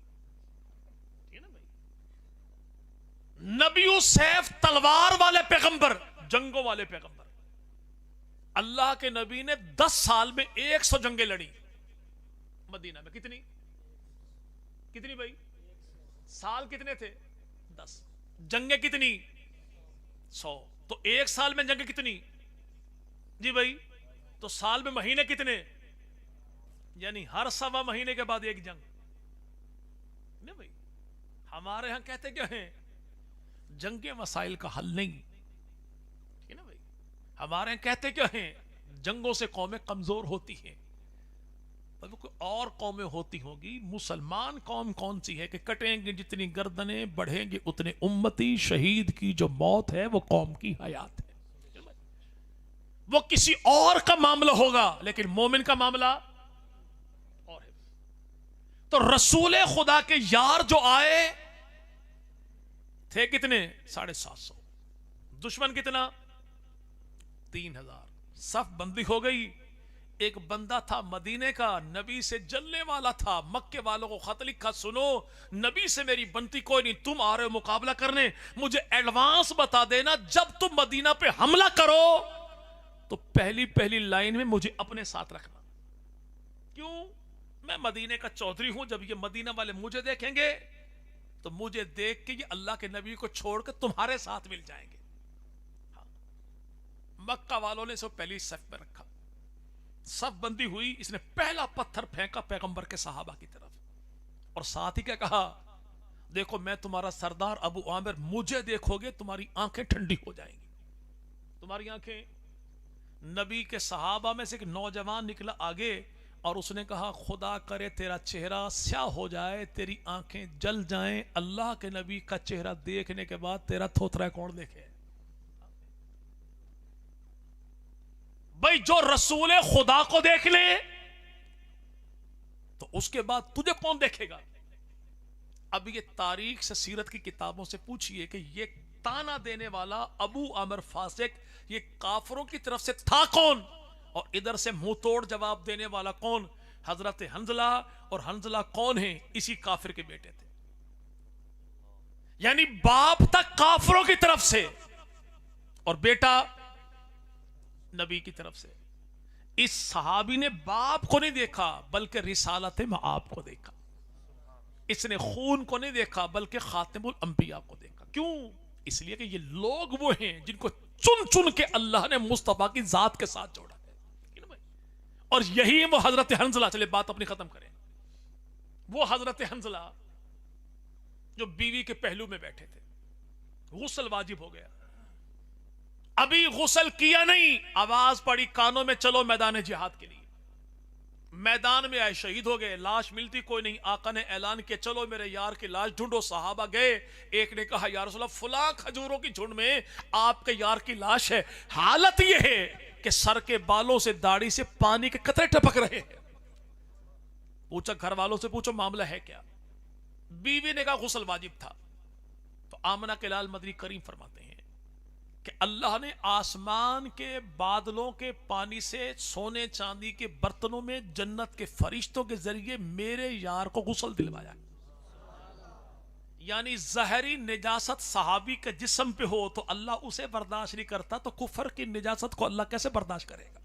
نبی سیف تلوار والے پیغمبر, جنگوں والے پیغمبر. اللہ کے نبی نے 10 سال میں 100 جنگیں لڑی. مدینہ میں کتنی بھائی؟ سال کتنے تھے؟ 10. جنگیں کتنی؟ 100. تو 1 سال میں جنگیں کتنی جی بھائی؟ تو سال میں مہینے کتنے؟ یعنی ہر 1.25 مہینے کے بعد ایک جنگ. نہیں بھائی, ہمارے ہاں کہتے کیا ہیں, جنگیں مسائل کا حل نہیں. نا بھائی, ہمارے ہاں کہتے کیا ہیں, جنگوں سے قومیں کمزور ہوتی ہیں. کوئی اور قومیں ہوتی ہوگی, مسلمان قوم کون سی ہے کہ کٹیں گے جتنی گردنیں بڑھیں گے اتنے امتی, شہید کی جو موت ہے وہ قوم کی حیات ہے. وہ کسی اور کا معاملہ ہوگا لیکن مومن کا معاملہ اور ہے. تو رسول خدا کے یار جو آئے تھے کتنے؟ 750. دشمن کتنا؟ 3000. صف بندی ہو گئی. ایک بندہ تھا مدینے کا, نبی سے جلنے والا تھا. مکے والوں کو خط لکھا, سنو نبی سے میری بنتی کوئی نہیں, تم آ رہے ہو مقابلہ کرنے, مجھے ایڈوانس بتا دینا جب تم مدینہ پہ حملہ کرو تو پہلی لائن میں مجھے اپنے ساتھ رکھنا. کیوں؟ میں مدینے کا چودھری ہوں, جب یہ مدینہ والے مجھے دیکھیں گے تو مجھے دیکھ کے یہ اللہ کے نبی کو چھوڑ کے تمہارے ساتھ مل جائیں گے. مکہ والوں نے اسے پہلی صف میں رکھا. صف بندی ہوئی, اس نے پہلا پتھر پھینکا پیغمبر کے صحابہ کی طرف, اور ساتھ ہی کیا کہا, دیکھو میں تمہارا سردار ابو عامر, مجھے دیکھو گے تمہاری آنکھیں ٹھنڈی ہو جائیں گی. تمہاری آنکھیں. نبی کے صحابہ میں سے ایک نوجوان نکلا آگے اور اس نے کہا, خدا کرے تیرا چہرہ سیاہ ہو جائے, تیری آنکھیں جل جائیں, اللہ کے نبی کا چہرہ دیکھنے کے بعد تیرا تھوترا کون دیکھے. بھائی جو رسول خدا کو دیکھ لے تو اس کے بعد تجھے کون دیکھے گا. اب یہ تاریخ سے, سیرت کی کتابوں سے پوچھئے کہ یہ تانا دینے والا ابو عامر فاسق یہ کافروں کی طرف سے تھا کون, اور ادھر سے منہ توڑ جواب دینے والا کون؟ حضرت حنظلہ. اور حنظلہ کون ہیں؟ اسی کافر کے بیٹے تھے. یعنی باپ تک کافروں کی طرف سے اور بیٹا نبی کی طرف سے. اس صحابی نے باپ کو نہیں دیکھا بلکہ رسالت معاب کو دیکھا. اس نے خون کو نہیں دیکھا بلکہ خاتم الانبیاء کو دیکھا. کیوں؟ اس لیے کہ یہ لوگ وہ ہیں جن کو چن چن کے اللہ نے مصطفیٰ کی ذات کے ساتھ جوڑا ہے. اور یہی وہ حضرت حنظلہ. چلے بات اپنی ختم کریں. وہ حضرت حنظلہ جو بیوی کے پہلو میں بیٹھے تھے, غسل واجب ہو گیا, ابھی غسل کیا نہیں, آواز پڑی کانوں میں, چلو میدان جہاد کے لیے. میدان میں آئے, شہید ہو گئے, لاش ملتی کوئی نہیں. آقا نے اعلان کیا, چلو میرے یار کی لاش ڈھونڈو. صحابہ گئے. ایک نے کہا, یا رسول اللہ فلاں کھجوروں کی جھنڈ میں آپ کے یار کی لاش ہے, حالت یہ ہے کہ سر کے بالوں سے داڑھی سے پانی کے قطرے ٹپک رہے ہیں. پوچھا گھر والوں سے, پوچھو معاملہ ہے کیا. بیوی نے کہا غسل واجب تھا. تو آمنہ کے لال مدنی کریم فرماتے ہیں کہ اللہ نے آسمان کے بادلوں کے پانی سے سونے چاندی کے برتنوں میں جنت کے فرشتوں کے ذریعے میرے یار کو غسل دلوایا. یعنی زہری نجاست صحابی کے جسم پہ ہو تو اللہ اسے برداشت نہیں کرتا, تو کفر کی نجاست کو اللہ کیسے برداشت کرے گا.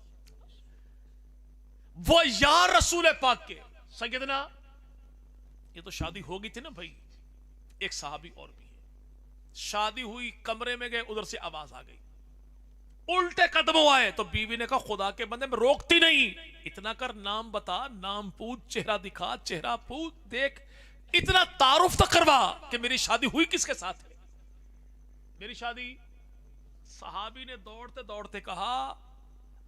وہ یار رسول پاک کے سیدنا, یہ تو شادی ہو گئی تھی نا بھائی, ایک صحابی اور بھی ہے. شادی ہوئی, کمرے میں گئے, ادھر سے آواز آ گئی, الٹے قدموں آئے. تو بیوی نے کہا خدا کے بندے میں روکتی نہیں, اتنا کر, نام بتا, نام پوچھ, چہرہ دکھا, چہرہ پوچھ, دیکھ, اتنا تعارف تو کروا کہ میری شادی ہوئی کس کے ساتھ ہے. میری شادی. صحابی نے دوڑتے دوڑتے کہا,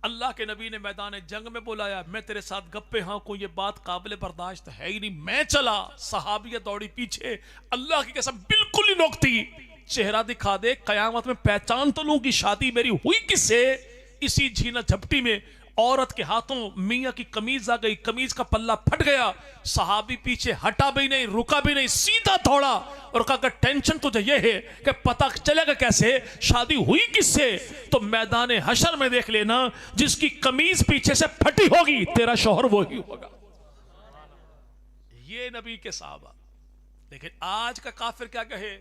اللہ کے نبی نے میدان جنگ میں بلایا، میں تیرے ساتھ گپے ہاں کو، یہ بات قابل برداشت ہے ہی نہیں، میں چلا، صحابیہ دوڑی پیچھے، اللہ کی قسم بالکل ہی نوکتی، چہرہ دکھا دے قیامت میں پہچان تو لوں کہ شادی میری ہوئی کس سے؟ اسی جھینا جھپٹی میں عورت کے ہاتھوں میاں کی قمیض آ گئی، قمیض کا پلہ پھٹ گیا، صحابی پیچھے ہٹا بھی نہیں، رکا بھی نہیں، سیدھا دوڑا اور کہا کہ ٹینشن تجھے یہ ہے کہ پتہ چلے گا کیسے شادی ہوئی کس سے؟ تو میدان حشر میں دیکھ لینا، جس کی قمیض پیچھے سے پھٹی ہوگی تیرا شوہر وہی ہوگا۔ یہ نبی کے صحابہ۔ لیکن آج کا کافر کیا کہے؟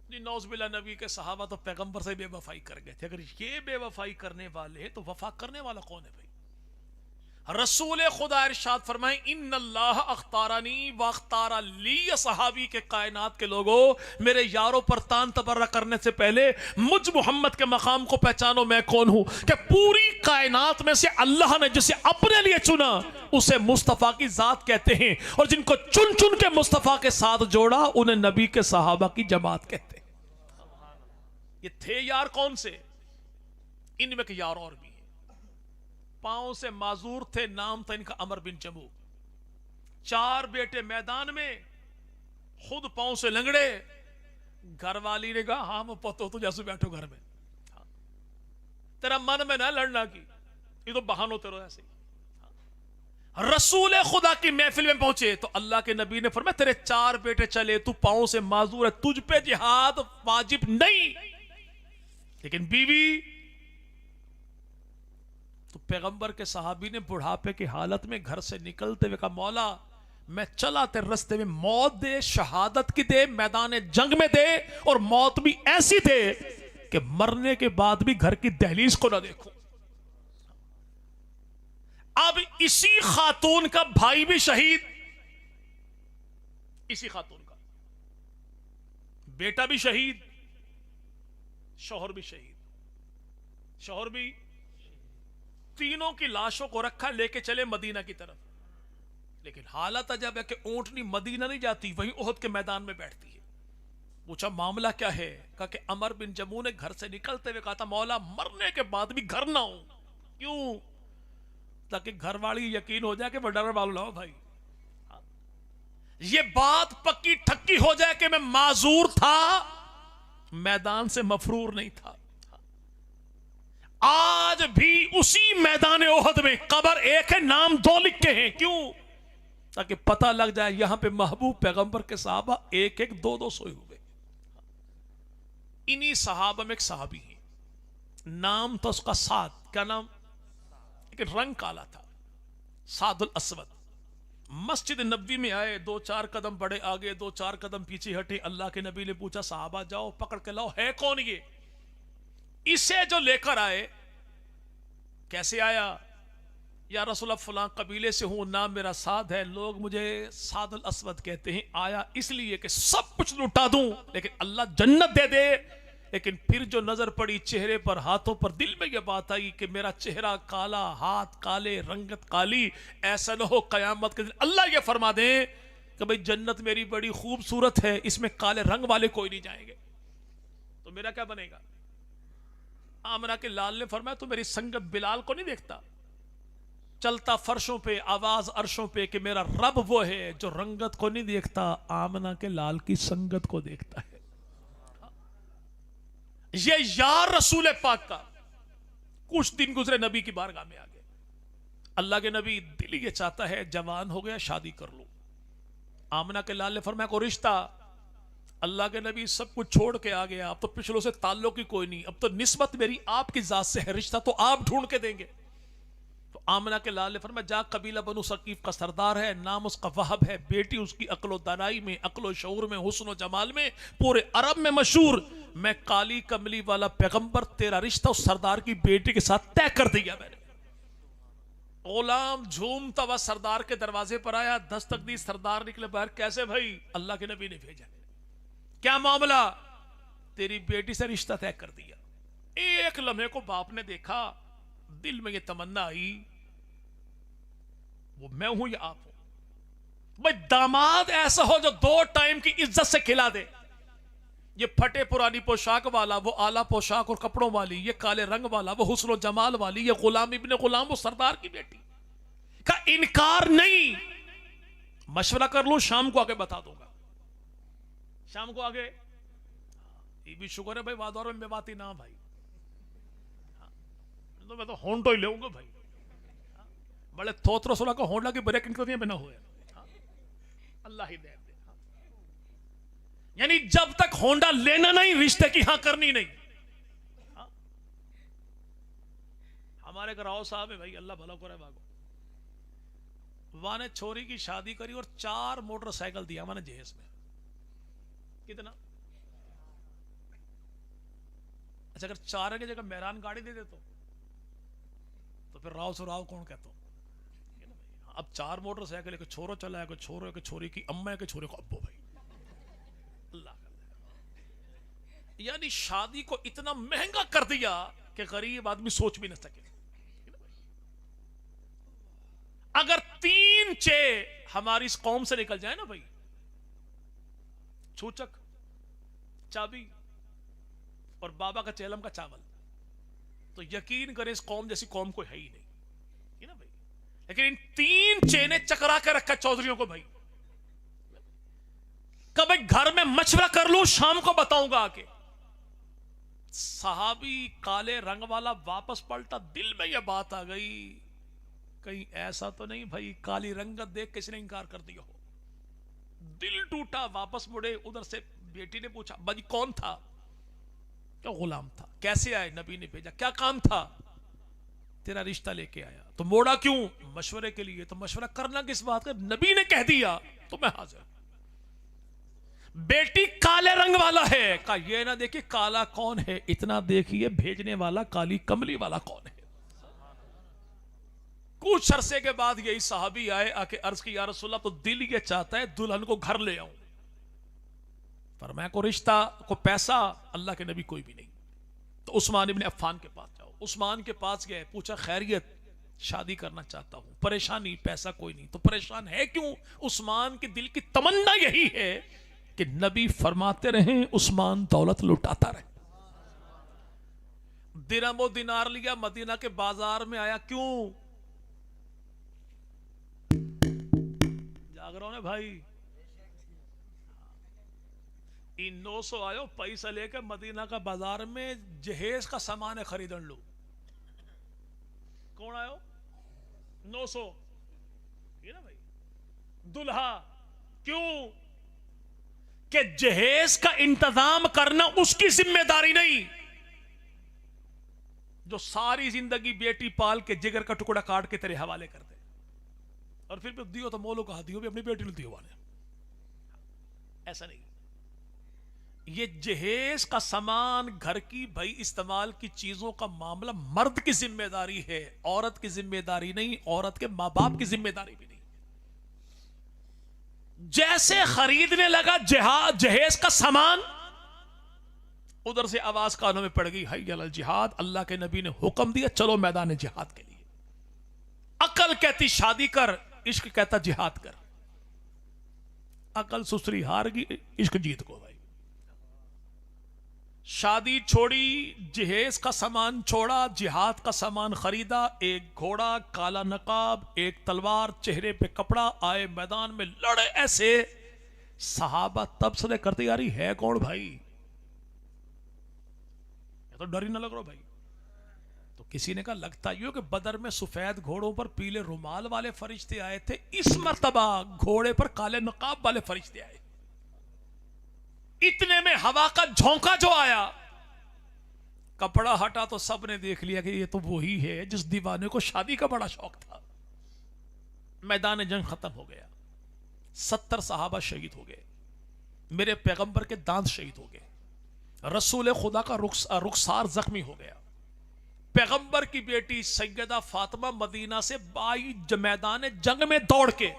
جی نوز باللہ، نبی کے صحابہ تو پیغمبر سے بے وفائی کر گئے تھے۔ اگر یہ بے وفائی کرنے والے ہیں تو وفا کرنے والا کون ہے بھائی؟ رسول خدا ارشاد فرمائیں ان اللہ اختارانی واختار لی، صحابی کے کائنات کے لوگوں، میرے یاروں پر تان تبرہ کرنے سے پہلے مجھ محمد کے مقام کو پہچانو میں کون ہوں، کہ پوری کائنات میں سے اللہ نے جسے اپنے لیے چنا اسے مصطفیٰ کی ذات کہتے ہیں، اور جن کو چن چن کے مصطفیٰ کے ساتھ جوڑا انہیں نبی کے صحابہ کی جماعت کہتے ہیں۔ یہ تھے یار کون سے؟ ان میں کے یار اور بھی ہیں۔ پاؤں سے معذور تھے، نام تھا ان کا عمر بن جموع، 4 بیٹے میدان میں، خود پاؤں سے لنگڑے، گھر والی نے کہا ہاں میں پتو تو جیسے بیٹھو گھر میں، تیرا من میں نہ لڑنا کی، یہ تو بہانو تیرو ایسے ہی۔ رسول خدا کی محفل میں پہنچے تو اللہ کے نبی نے فرمایا تیرے 4 بیٹے چلے، تو پاؤں سے معذور ہے، تجھ پہ جہاد واجب نہیں، لیکن بیوی تو پیغمبر کے صحابی نے بڑھاپے کی حالت میں گھر سے نکلتے ہوئے کہا مولا میں چلا تیرے رستے میں، موت دے، شہادت کی دے، میدان جنگ میں دے، اور موت بھی ایسی دے کہ مرنے کے بعد بھی گھر کی دہلیز کو نہ دیکھوں۔ اب اسی خاتون کا بھائی بھی شہید، اسی خاتون کا بیٹا بھی شہید، شوہر بھی شہید، شوہر بھی، تینوں کی لاشوں کو رکھا، لے کے چلے مدینہ کی طرف، لیکن حالت عجب ہے کہ اونٹنی مدینہ نہیں جاتی، وہیں احد کے میدان میں بیٹھتی ہے۔ پوچھا معاملہ کیا ہے؟ کہا کہ عمر بن جموع نے گھر سے نکلتے ہوئے کہا تھا مولا مرنے کے بعد بھی گھر نہ ہوں، کیوں؟ تاکہ گھر والی یقین ہو جائے کہ میں ڈر والوں نہ ہو بھائی، یہ بات پکی ٹھکی ہو جائے کہ میں معذور تھا، میدان سے مفرور نہیں تھا۔ آج بھی اسی میدان احد میں قبر ایک ہے، نام 2 لکھے ہیں، کیوں؟ تاکہ پتہ لگ جائے یہاں پہ محبوب پیغمبر کے صحابہ 1-1 2-2 سوئے ہوئے۔ انہی صحابہ میں ایک صحابی ہیں، نام تھا اس کا سعد، کیا نام؟ لیکن رنگ کالا تھا، سعد الاسود۔ مسجد نبوی میں آئے، 2-4 قدم بڑے آگے، 2-4 قدم پیچھے ہٹے، اللہ کے نبی نے پوچھا صحابہ جاؤ پکڑ کے لاؤ، ہے کون یہ؟ اسے جو لے کر آئے، کیسے آیا؟ یا رسول اللہ فلاں قبیلے سے ہوں، نام میرا سعد ہے، لوگ مجھے سعد الاسود کہتے ہیں، آیا اس لیے کہ سب کچھ لٹا دوں لیکن اللہ جنت دے دے۔ لیکن پھر جو نظر پڑی چہرے پر، ہاتھوں پر، دل میں یہ بات آئی کہ میرا چہرہ کالا، ہاتھ کالے، رنگت کالی، ایسا نہ ہو قیامت کے دن اللہ یہ فرما دے کہ بھئی جنت میری بڑی خوبصورت ہے، اس میں کالے رنگ والے کوئی نہیں جائیں گے، تو میرا کیا بنے گا؟ آمنہ کے لال نے فرمایا تو میری سنگت بلال کو نہیں دیکھتا، چلتا فرشوں پہ، آواز عرشوں پہ، کہ میرا رب وہ ہے جو رنگت کو نہیں دیکھتا، آمنہ کے لال کی سنگت کو دیکھتا ہے۔ یہ یار رسول پاک کا کچھ دن گزرے، نبی کی بارگاہ میں آ گئے، اللہ کے نبی دل یہ چاہتا ہے جوان ہو گیا شادی کر لوں۔ آمنہ کے لال نے فرمایا کوئی رشتہ؟ اللہ کے نبی سب کچھ چھوڑ کے آ گیا، اب تو پچھلوں سے تعلق ہی کوئی نہیں، اب تو نسبت میری آپ کی ذات سے ہے، رشتہ تو آپ ڈھونڈ کے دیں گے۔ تو آمنہ کے لال نے فرمایا جا، قبیلہ بنو ثقیف کا سردار ہے، نام اس کا وہب ہے، بیٹی اس کی عقل و دانائی میں، عقل و شعور میں، حسن و جمال میں پورے عرب میں مشہور، میں کالی کملی والا پیغمبر تیرا رشتہ اس سردار کی بیٹی کے ساتھ طے کر دیا میں نے۔ غلام جھومتا ہوا سردار کے دروازے پر آیا، دستک دی، سردار نکلے باہر، کیسے بھائی؟ اللہ کے نبی نے بھیجا۔ کیا معاملہ؟ تیری بیٹی سے رشتہ طے کر دیا۔ ایک لمحے کو باپ نے دیکھا، دل میں یہ تمنا آئی وہ میں ہوں یا آپ ہوں، بھائی داماد ایسا ہو جو 2 ٹائم کی عزت سے کھلا دے، یہ پھٹے پرانی پوشاک والا، وہ اعلیٰ پوشاک اور کپڑوں والی، یہ کالے رنگ والا، وہ حسن و جمال والی، یہ غلام ابن غلام، وہ سردار کی بیٹی کا انکار نہیں. مشورہ کر لوں، شام کو آگے بتا دوں گا. شام کو آگے یہ بھی شکر ہے بھائی وادور میں بات ہی نہ بھائی، تو میں تو ہونٹو ہی لوں گا بھائی. بڑے تھوترو سولا کا ہونڈا کی بریک نکلتی بنا ہوئے. اللہ ہی دے. یعنی جب تک ہونڈا لینا نہیں، رشتے کی ہاں کرنی نہیں. ہمارے راؤ صاحب ہے بھائی، اللہ بھلا کرے باگو، وہاں نے چھوری کی شادی کری اور 4 موٹر سائیکل دیا وہاں نے جہیز میں. کتنا؟ اچھا اگر 4 کی جگہ مہران گاڑی دے دے تو پھر راؤ سے راؤ کون کہتا ہوں. اب 4 موٹر سائیکل، ایک چھوڑو چلا ہے، کوئی چھوڑو، ایک چھوری کی اما ہے، کہ چھوڑے کو ابو. بھائی اللہ کا، یعنی شادی کو اتنا مہنگا کر دیا کہ غریب آدمی سوچ بھی نہ سکے. اگر 3 چے ہماری اس قوم سے نکل جائے نا بھائی، چھوچک، چابی اور بابا کا چیلم کا چاول، تو یقین کریں اس قوم جیسی قوم کوئی ہے ہی نہیں. لیکن ان 3 چینے چکرا کے رکھا چودھریوں کو بھائی. کب ایک گھر میں مشورہ کر لوں، شام کو بتاؤں گا آکے. صحابی کالے رنگ والا واپس پلٹا، دل میں یہ بات آ گئی کہیں ایسا تو نہیں بھائی کالی رنگت دیکھ کسی نے انکار کر دیا ہو. دل ٹوٹا، واپس مڑے. ادھر سے بیٹی نے پوچھا بھائی کون تھا؟ کیا غلام تھا. کیسے آئے؟ نبی نے بھیجا. کیا کام تھا؟ تیرا رشتہ لے کے آیا. تو موڑا کیوں؟ مشورے کے لیے. تو مشورہ کرنا کس بات کا؟ نبی نے کہہ دیا تو میں حاضر. بیٹی کالے رنگ والا ہے. کہا یہ نہ دیکھیے کالا کون ہے، اتنا دیکھیے بھیجنے والا کالی کملی والا کون ہے. کچھ عرصے کے بعد یہی صحابی آئے، آ کے عرض کی یا رسول اللہ تو دل یہ چاہتا ہے دلہن کو گھر لے آؤں. فرمایا کو رشتہ کو پیسہ اللہ کے نبی کوئی بھی نہیں. تو عثمان ابن عفان کے پاس جاؤ. عثمان کے پاس گئے، پوچھا خیریت؟ شادی کرنا چاہتا ہوں. پریشانی؟ پیسہ کوئی نہیں. تو پریشان ہے کیوں؟ عثمان کے دل کی تمنا یہی ہے کہ نبی فرماتے رہیں عثمان دولت لٹاتا رہے. درہم و دینار لیا، مدینہ کے بازار میں آیا. کیوں؟ جاگ رہا ہوں بھائی. 900 آئے پیسہ لے کے مدینہ کا بازار میں جہیز کا سامان خریدن لو. کون آئے 900 یہ نا بھائی دلہا. کیوں؟ کہ جہیز کا انتظام کرنا اس کی ذمہ داری نہیں جو ساری زندگی بیٹی پال کے جگر کا ٹکڑا کاٹ کے تیرے حوالے کر دے، اور پھر دیو تو مولو کہا دیو بھی اپنی بیٹی دیو والے. ایسا نہیں. یہ جہیز کا سامان، گھر کی بھائی استعمال کی چیزوں کا معاملہ مرد کی ذمہ داری ہے، عورت کی ذمہ داری نہیں، عورت کے ماں باپ کی ذمہ داری بھی نہیں. جیسے خریدنے لگا جہیز کا سامان، ادھر سے آواز کانوں میں پڑ گئی حی علی الجہاد. اللہ کے نبی نے حکم دیا چلو میدان جہاد کے لیے. عقل کہتی شادی کر، عشق کہتا جہاد کر. عقل سسری ہار گئی، عشق جیت کو بھائی. شادی چھوڑی، جہیز کا سامان چھوڑا، جہاد کا سامان خریدا. ایک گھوڑا، کالا نقاب، ایک تلوار، چہرے پہ کپڑا. آئے میدان میں لڑے ایسے. صحابہ تبصرے کرتے یاری ہے کون بھائی؟ یہ تو ڈر ہی نہ لگ رہا بھائی. تو کسی نے کہا لگتا یوں کہ بدر میں سفید گھوڑوں پر پیلے رومال والے فرشتے آئے تھے، اس مرتبہ گھوڑے پر کالے نقاب والے فرشتے آئے. اتنے میں ہوا کا جھونکا جو آیا، کپڑا ہٹا تو سب نے دیکھ لیا کہ یہ تو وہی ہے جس دیوانے کو شادی کا بڑا شوق تھا. میدان جنگ ختم ہو گیا. 70 صحابہ شہید ہو گئے. میرے پیغمبر کے دانت شہید ہو گئے. رسول خدا کا رخسار زخمی ہو گیا. پیغمبر کی بیٹی سیدہ فاطمہ مدینہ سے بائی میدان جنگ میں دوڑ کے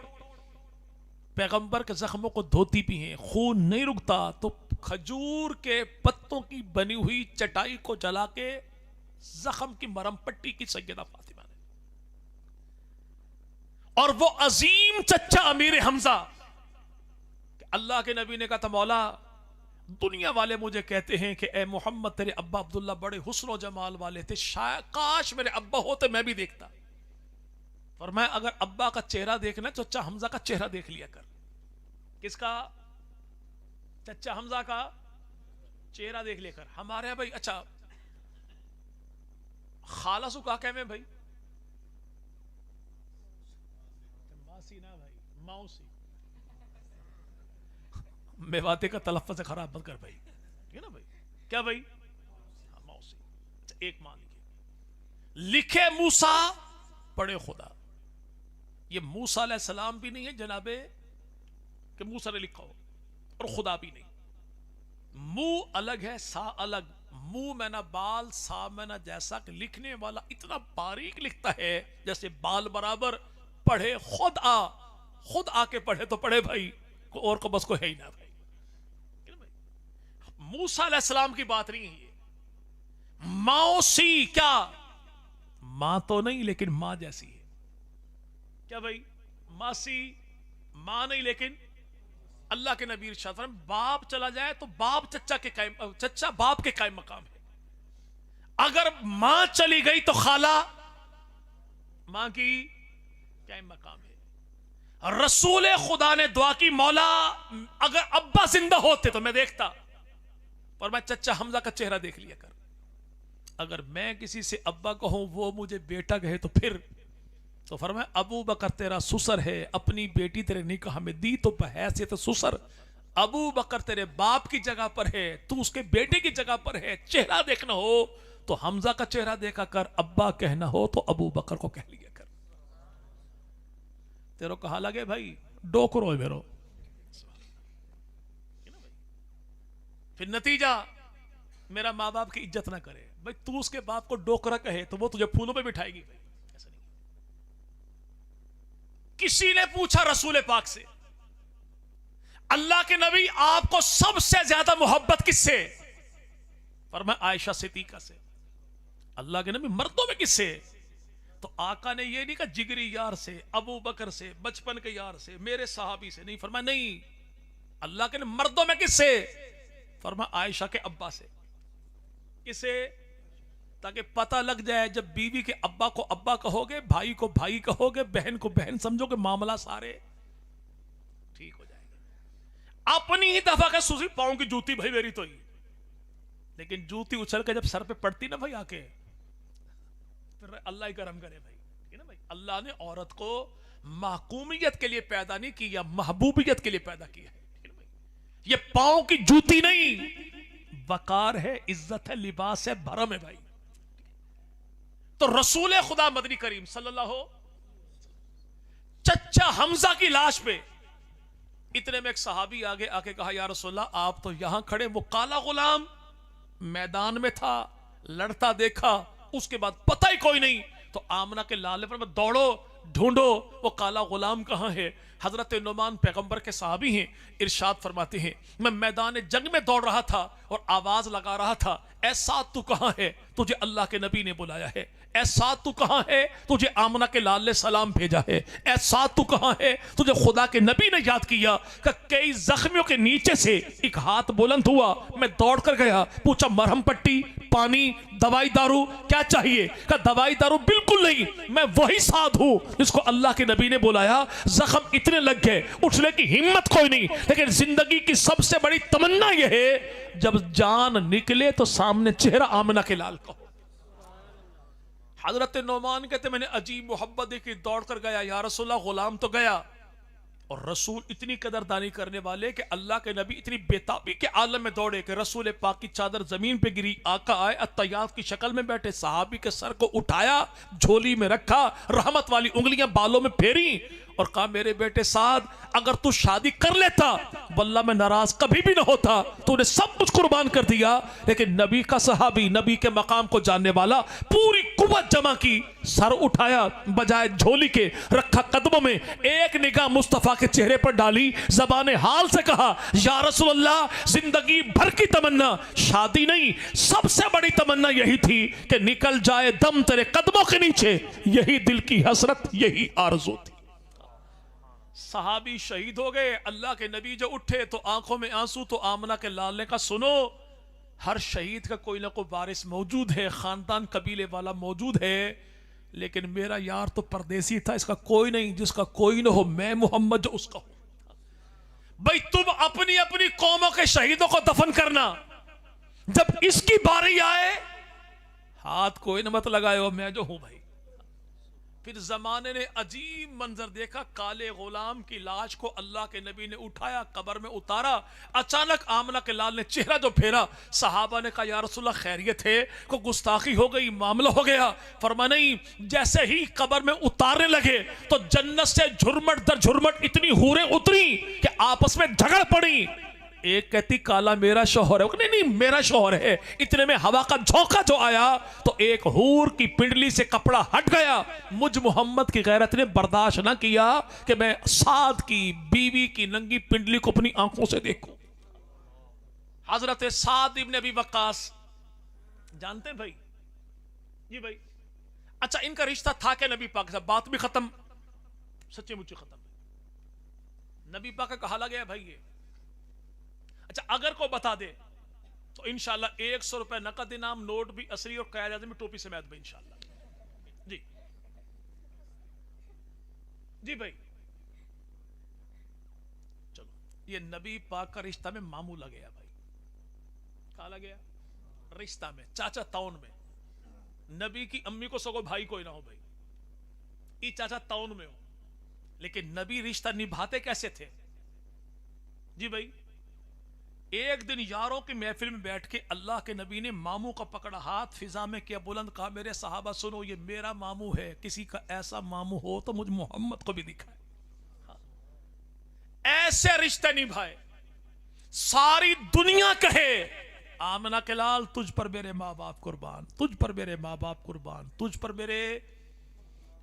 پیغمبر کے زخموں کو دھوتی بھی ہیں. خون نہیں رکتا تو کھجور کے پتوں کی بنی ہوئی چٹائی کو جلا کے زخم کی مرہم پٹی کی سیدہ فاطمہ نے. اور وہ عظیم چچا امیر حمزہ، اللہ کے نبی نے کہا تھا مولا دنیا والے مجھے کہتے ہیں کہ اے محمد تیرے ابا عبداللہ بڑے حسن و جمال والے تھے، شاید کاش میرے ابا ہوتے میں بھی دیکھتا۔ فرمایا اگر ابا کا چہرہ دیکھنا ہے چچا حمزہ کا چہرہ دیکھ لیا کر۔ کس کا؟ چچا حمزہ کا چہرہ دیکھ لیا کر۔ ہمارے بھائی اچھا خالہ سو کا کہے بھائی؟ ماسی نہ بھائی، ماؤسی۔ میواتے کا تلفظ خراب مت کر بھائی، ٹھیک ہے نا بھائی؟ کیا بھائی؟ موسی۔ اچھا ایک مان لکھے موسیٰ پڑھے خدا۔ یہ موسیٰ علیہ السلام بھی نہیں ہے جناب کہ موسیٰ نے لکھا ہو، اور خدا بھی نہیں۔ منہ الگ ہے، سا الگ، منہ میں نہ بال، سا میں نہ جیسا، کہ لکھنے والا اتنا باریک لکھتا ہے جیسے بال برابر۔ پڑھے خود آ کے پڑھے تو پڑھے بھائی، اور کو بس کو ہے ہی نہ بھائی۔ موسیٰ علیہ السلام کی بات نہیں ہے یہ۔ موسی کیا؟ ماں تو نہیں لیکن ماں جیسی ہے۔ کیا بھائی؟ ماسی ماں نہیں لیکن اللہ کے نبی ارشاد فرمائے باپ چلا جائے تو باپ چچا باپ کے قائم مقام ہے۔ اگر ماں چلی گئی تو خالہ ماں کی قائم مقام ہے۔ رسول خدا نے دعا کی مولا اگر ابا زندہ ہوتے تو میں دیکھتا، اور میں چچا حمزہ کا چہرہ دیکھ لیا کر۔ اگر میں کسی سے ابا کہوں وہ مجھے بیٹا کہے تو پھر، تو فرمایا ابو بکر تیرا سسر ہے، اپنی بیٹی تیرے نکاح میں دی تو بحیثیت سسر۔ ابو بکر تیرے باپ کی جگہ پر ہے، تو اس کے بیٹے کی جگہ پر ہے۔ چہرہ دیکھنا ہو تو حمزہ کا چہرہ دیکھا کر، ابا کہنا ہو تو ابو بکر کو کہہ لیا کر۔ تیرو کہا لگے بھائی ڈوکرو ہے میرو، پھر نتیجہ میرا ماں باپ کی عزت نہ کرے بھائی، تو اس کے باپ کو ڈوکرا کہے تو وہ تجھے پھولوں پہ بٹھائے گی بھائی، ایسا نہیں۔ کسی نے پوچھا رسول پاک سے اللہ کے نبی آپ کو سب سے زیادہ محبت کس سے؟ فرمایا عائشہ صدیقہ سے۔ اللہ کے نبی مردوں میں کس سے؟ تو آقا نے یہ نہیں کہا جگری یار سے، ابو بکر سے، بچپن کے یار سے، میرے صحابی سے نہیں۔ فرمایا نہیں، اللہ کے نبی مردوں میں کس سے؟ فرمایا عائشہ کے ابا سے۔ کسے؟ تاکہ پتہ لگ جائے جب بیوی کے ابا کو ابا کہو گے، بھائی کو بھائی کہو گے، بہن کو بہن سمجھو گے، معاملہ سارے ٹھیک ہو جائے گا۔ اپنی ہی دفعہ کا سوزی پاؤں کی جوتی بھائی میری تو ہی، لیکن جوتی اچھل کے جب سر پہ پڑتی نا بھائی آ کے، پھر اللہ ہی کرم کرے بھائی، ٹھیک ہے نا بھائی؟ اللہ نے عورت کو محکومیت کے لیے پیدا نہیں کیا، محبوبیت کے لیے پیدا کیا ہے۔ یہ پاؤں کی جوتی نہیں، وقار ہے، عزت ہے، لباس ہے، بھرم ہے بھائی۔ تو رسول خدا مدنی کریم صلی اللہ چچا حمزہ کی لاش پہ اتنے میں ایک صحابی آگے آ کے کہا یا رسول اللہ آپ تو یہاں کھڑے، وہ کالا غلام میدان میں تھا، لڑتا دیکھا، اس کے بعد پتہ ہی کوئی نہیں، تو آمنہ کے لالے پر میں دوڑو ڈھونڈو وہ کالا غلام کہاں ہے۔ حضرت نعمان پیغمبر کے صحابی ہیں، ارشاد فرماتے ہیں میں میدان جنگ میں دوڑ رہا تھا اور آواز لگا رہا تھا اے سعد تو کہاں ہے؟ تجھے اللہ کے نبی نے بلایا ہے۔ اے سعد تو کہاں ہے؟ تجھے آمنہ کے لال نے سلام بھیجا ہے۔ اے سعد تو کہاں ہے؟ تجھے خدا کے نبی نے یاد کیا۔ کہ کئی زخمیوں کے نیچے سے ایک ہاتھ بلند ہوا، میں دوڑ کر گیا، پوچھا مرہم پٹی، پانی، دوائی دارو کیا چاہیے؟ کہ دوائی دارو بالکل نہیں، میں وہی سعد ہوں جس کو اللہ کے نبی نے بلایا۔ زخم اتنے لگ گئے، اٹھنے کی ہمت کوئی نہیں، لیکن زندگی کی سب سے بڑی تمنا یہ ہے جب جان نکلے تو سامنے چہرہ آمنہ کے لال کا ہو۔ حضرت نعمان کہتے میں نے عجیب محبت دیکھی، دوڑ کر گیا، یا رسول اللہ غلام تو گیا، اور رسول اتنی قدردانی کرنے والے کہ اللہ کے نبی اتنی بیتابی کے عالم میں دوڑے کہ رسول پاک کی چادر زمین پہ گری، آقا آئے الطیاف کی شکل میں بیٹھے، صحابی کے سر کو اٹھایا، جھولی میں رکھا، رحمت والی انگلیاں بالوں میں پھیری اور کہا میرے بیٹے سعد اگر تو شادی کر لیتا واللہ میں ناراض کبھی بھی نہ ہوتا، تو نے سب کچھ قربان کر دیا، لیکن نبی کا صحابی، نبی کے مقام کو جاننے والا، پوری قوت جمع کی، سر اٹھایا، بجائے جھولی کے رکھا قدموں میں، ایک نگاہ مصطفیٰ کے چہرے پر ڈالی، زبان حال سے کہا یا رسول اللہ زندگی بھر کی تمنا شادی نہیں، سب سے بڑی تمنا یہی تھی کہ نکل جائے دم تیرے قدموں کے نیچے، یہی دل کی حسرت، یہی آرزو تھی۔ صحابی شہید ہو گئے، اللہ کے نبی جو اٹھے تو آنکھوں میں آنسو، تو آمنہ کے لال نے کہا سنو، ہر شہید کا کوئی نہ کوئی وارث موجود ہے، خاندان قبیلے والا موجود ہے، لیکن میرا یار تو پردیسی تھا، اس کا کوئی نہیں، جس کا کوئی نہ ہو میں محمد جو اس کا ہوں۔ بھئی تم اپنی اپنی قوموں کے شہیدوں کو دفن کرنا، جب اس کی باری آئے ہاتھ کوئی نہ مت لگائے ہو، میں جو ہوں بھائی۔ پھر زمانے نے عجیب منظر دیکھا، کالے غلام کی لاش کو اللہ کے نبی نے اٹھایا، قبر میں اتارا، اچانک آمنہ کے لال نے چہرہ جو پھیرا، صحابہ نے کہا یا رسول اللہ خیریت ہے، کو گستاخی ہو گئی، معاملہ ہو گیا؟ فرمایا نہیں، جیسے ہی قبر میں اتارنے لگے تو جنت سے جھرمٹ در جھرمٹ اتنی حوریں اتری کہ آپس میں جھگڑ پڑی، ایک کہتی کالا میرا شوہر ہے، نہیں نہیں میرا شوہر ہے، اتنے میں ہوا کا جھونکا جو آیا تو ایک حور کی پنڈلی سے کپڑا ہٹ گیا، مجھ محمد کی غیرت نے برداشت نہ کیا کہ میں سعد کی بیوی کی ننگی پنڈلی کو اپنی آنکھوں سے دیکھوں۔ حضرت سعد ابن ابی وقاص جانتے ہیں بھائی؟ جی بھائی، اچھا ان کا رشتہ تھا کہ نبی پاک سے؟ بات بھی ختم، سچے مچے ختم، نبی پاک کا کہا گیا بھائی یہ۔ اچھا اگر کو بتا دے تو انشاءاللہ 100 روپے نقد انعام، نوٹ بھی اصلی اور قائد اعظم میں ٹوپی سمیت بھی انشاءاللہ۔ جی جی بھائی، چلو یہ نبی پاک کا رشتہ میں ماموں لگیا بھائی، کہا لگیا رشتہ میں، چاچا تاؤن میں، نبی کی امی کو سگو بھائی کوئی نہ ہو بھائی، یہ چاچا تاؤن میں ہو، لیکن نبی رشتہ نبھاتے کیسے تھے؟ جی بھائی، ایک دن یاروں کی محفل میں بیٹھ کے اللہ کے نبی نے ماموں کا پکڑا ہاتھ، فضا میں کیا بلند، کہا میرے صحابہ سنو، یہ میرا ماموں ہے، کسی کا ایسا ماموں ہو تو مجھ محمد کو بھی دکھائے۔ ایسے رشتے نبھائے، ساری دنیا کہے آمنہ کے لال تجھ پر میرے ماں باپ قربان، تجھ پر میرے ماں باپ قربان، تجھ پر میرے،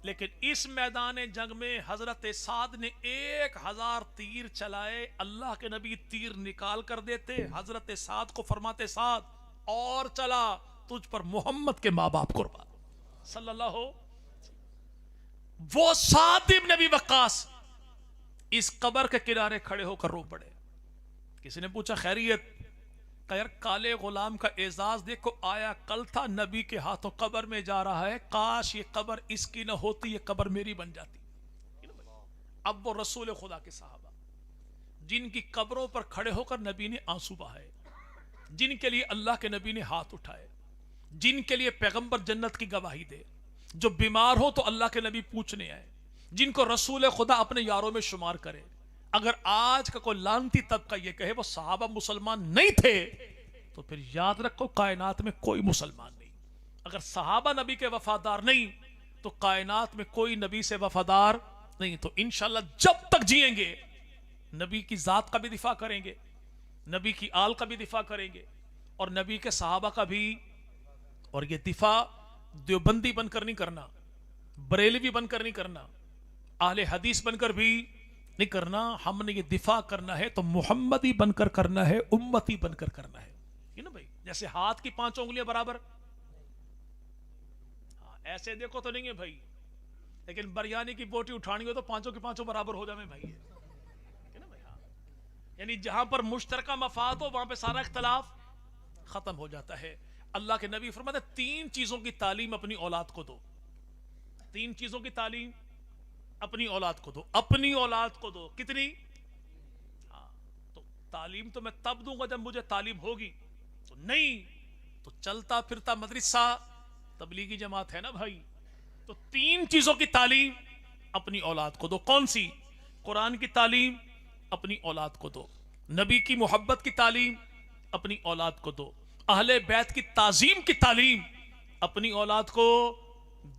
لیکن اس میدان جنگ میں حضرت سعد نے 1000 تیر چلائے، اللہ کے نبی تیر نکال کر دیتے، حضرت سعد کو فرماتے سعد اور چلا، تجھ پر محمد کے ماں باپ قربان صلی اللہ ہو۔ وہ سعد ابن ابی وقاص اس قبر کے کنارے کھڑے ہو کر رو پڑے۔ کسی نے پوچھا خیریت؟ کہ یار کالے غلام کا اعزاز دیکھو، آیا کل تھا نبی کے ہاتھوں قبر میں جا رہا ہے، کاش یہ قبر اس کی نہ ہوتی، یہ قبر میری بن جاتی۔ اب وہ رسول خدا کے صحابہ جن کی قبروں پر کھڑے ہو کر نبی نے آنسو بہائے، جن کے لیے اللہ کے نبی نے ہاتھ اٹھائے، جن کے لیے پیغمبر جنت کی گواہی دے، جو بیمار ہو تو اللہ کے نبی پوچھنے آئے، جن کو رسول خدا اپنے یاروں میں شمار کرے، اگر آج کا کوئی لانتی طبقہ یہ کہے وہ صحابہ مسلمان نہیں تھے تو پھر یاد رکھو کائنات میں کوئی مسلمان نہیں۔ اگر صحابہ نبی کے وفادار نہیں تو کائنات میں کوئی نبی سے وفادار نہیں۔ تو انشاءاللہ جب تک جئیں گے نبی کی ذات کا بھی دفاع کریں گے، نبی کی آل کا بھی دفاع کریں گے، اور نبی کے صحابہ کا بھی۔ اور یہ دفاع دیوبندی بن کر نہیں کرنا، بریلوی بن کر نہیں کرنا، اہل حدیث بن کر بھی نہیں کرنا، ہم نے یہ دفاع کرنا ہے تو محمدی بن کر کرنا ہے، امتی بن کر کرنا ہے، یہ نا بھائی؟ جیسے ہاتھ کی 5 انگلیاں برابر، ایسے دیکھو تو نہیں ہے بھائی، لیکن بریانی کی بوٹی اٹھانی ہو تو 5 کی 5 برابر ہو جائے بھائی، یعنی جہاں پر مشترکہ مفاد ہو وہاں پہ سارا اختلاف ختم ہو جاتا ہے۔ اللہ کے نبی فرماتے 3 چیزوں کی تعلیم اپنی اولاد کو دو، 3 چیزوں کی تعلیم اپنی اولاد کو دو، اپنی اولاد کو دو، کتنی؟ تو تعلیم تو میں تب دوں گا جب مجھے تعلیم ہوگی، تو نہیں تو چلتا پھرتا مدرسہ تبلیغی جماعت ہے نا بھائی۔ تو 3 چیزوں کی تعلیم اپنی اولاد کو دو، کون سی؟ قرآن کی تعلیم اپنی اولاد کو دو، نبی کی محبت کی تعلیم اپنی اولاد کو دو، اہل بیت کی تعظیم کی تعلیم اپنی اولاد کو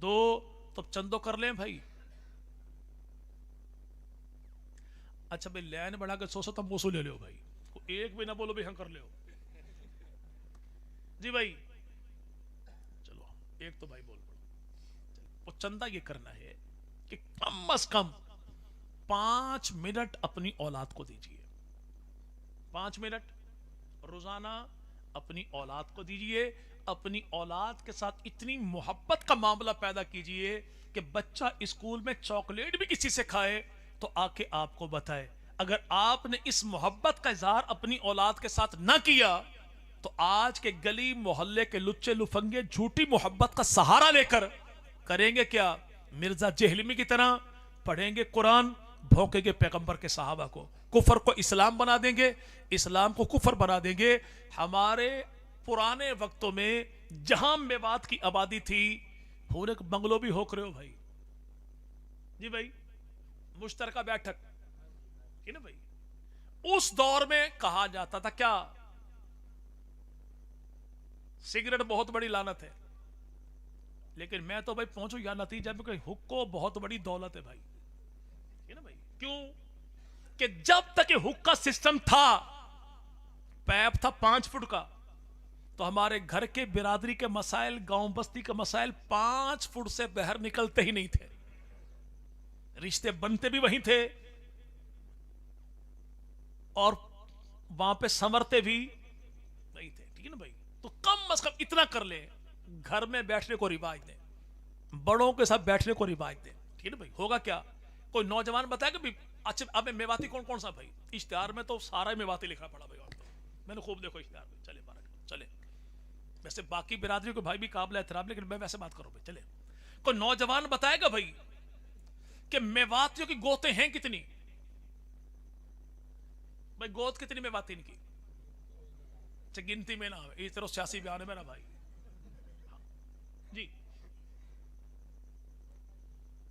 دو۔ تو چندو کر لیں بھائی۔ اچھا بھائی لین بڑھا کر 100 تم موسو لے لو بھائی، ایک بھی نہ بولو بھی ہم کر لو جی بھائی، چلو ایک تو بھائی بول پڑو۔ وہ چندہ یہ کرنا ہے کہ کم از کم 5 منٹ اپنی اولاد کو دیجئے، 5 منٹ روزانہ اپنی اولاد کو دیجئے، اپنی اولاد کے ساتھ اتنی محبت کا معاملہ پیدا کیجئے کہ بچہ اسکول میں چاکلیٹ بھی کسی سے کھائے تو آ کے آپ کو بتائے. اگر آپ نے اس محبت کا اظہار اپنی اولاد کے ساتھ نہ کیا تو آج کے گلی محلے کے لچے لفنگے جھوٹی محبت کا سہارا لے کر کریں گے کیا؟ مرزا جہلمی کی طرح پڑھیں گے قرآن، بھونکیں گے پیغمبر کے صحابہ کو، کفر کو اسلام بنا دیں گے، اسلام کو کفر بنا دیں گے. ہمارے پرانے وقتوں میں جہاں میوات کی آبادی تھی، پورے بنگلو بھی ہوک رہے ہو بھائی جی، بھائی مشترکہ بیٹھک نا بھائی. اس دور میں کہا جاتا تھا کیا؟ سگریٹ بہت بڑی لعنت ہے. لیکن میں تو بھائی پہنچوں یا نتیجہ میں کہ حکو بہت بڑی دولت ہے بھائی نا بھائی. کیوں کہ جب تک یہ حکا سسٹم تھا، پیپ تھا 5 فٹ کا، تو ہمارے گھر کے برادری کے مسائل، گاؤں بستی کے مسائل 5 فٹ سے باہر نکلتے ہی نہیں تھے. رشتے بنتے بھی وہیں تھے اور وہاں پہ سنورتے بھی نہیں تھے. ٹھیک ہے نا بھائی. تو کم از کم اتنا کر لیں، گھر میں بیٹھنے کو رواج دیں، بڑوں کے ساتھ بیٹھنے کو رواج دیں. ٹھیک ہے نا بھائی. ہوگا کیا؟ کوئی نوجوان بتائے کہ اچھا اب میواتی کون کون سا بھائی؟ اشتہار میں تو سارا میواتی لکھا پڑا بھائی. میں نے خوب دیکھو اشتہار میں. چلے بارک چلے. ویسے باقی برادری کو بھائی بھی قابل احترام، لیکن میں ویسے بات کروں بھائی. چلے کوئی نوجوان بتائے گا بھائی کہ میواتیوں کی گوتیں ہیں کتنی؟ بھائی گوت کتنی میواتی ان کی؟ گنتی میں نہ اس طرح سیاسی بیان ہے میرا بھائی جی.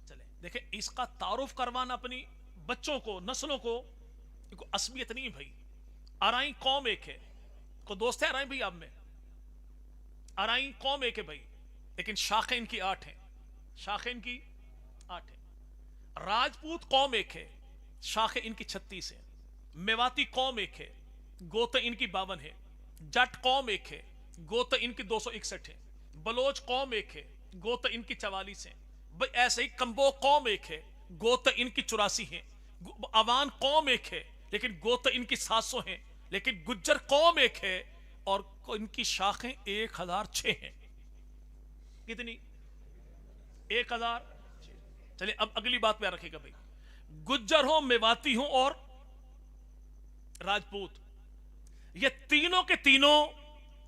چلے دیکھیں اس کا تعارف کروانا اپنی بچوں کو، نسلوں کو. عصبیت نہیں بھائی. ارائیں قوم ایک ہے. کو دوست ہے ارائیں بھائی آپ میں؟ ارائیں قوم ایک ہے بھائی، لیکن شاخیں ان کی 8 ہیں. شاخیں ان کی 8 ہیں. راجپوت قوم ایک ہے، شاخیں ان کی 36 ہیں. میواتی قوم ایک ہے، گوت ان کی 52 ہے. جٹ قوم ایک ہے، گوت ان کی 261 ہے. بلوچ قوم ایک ہے، گوت ان کی 44 ہیں. ایسے ہی کمبو قوم ایک ہے، گوت ان کی 84 ہیں. اوان قوم ایک ہے لیکن گوت ان کی 700 ہیں. لیکن گجر قوم ایک ہے اور ان کی شاخیں 1006 ہیں. کتنی؟ 1000. چلے اب اگلی بات پہ رکھے گا بھائی. گجر ہوں، میواتی ہوں اور راجپوت، یہ تینوں کے تینوں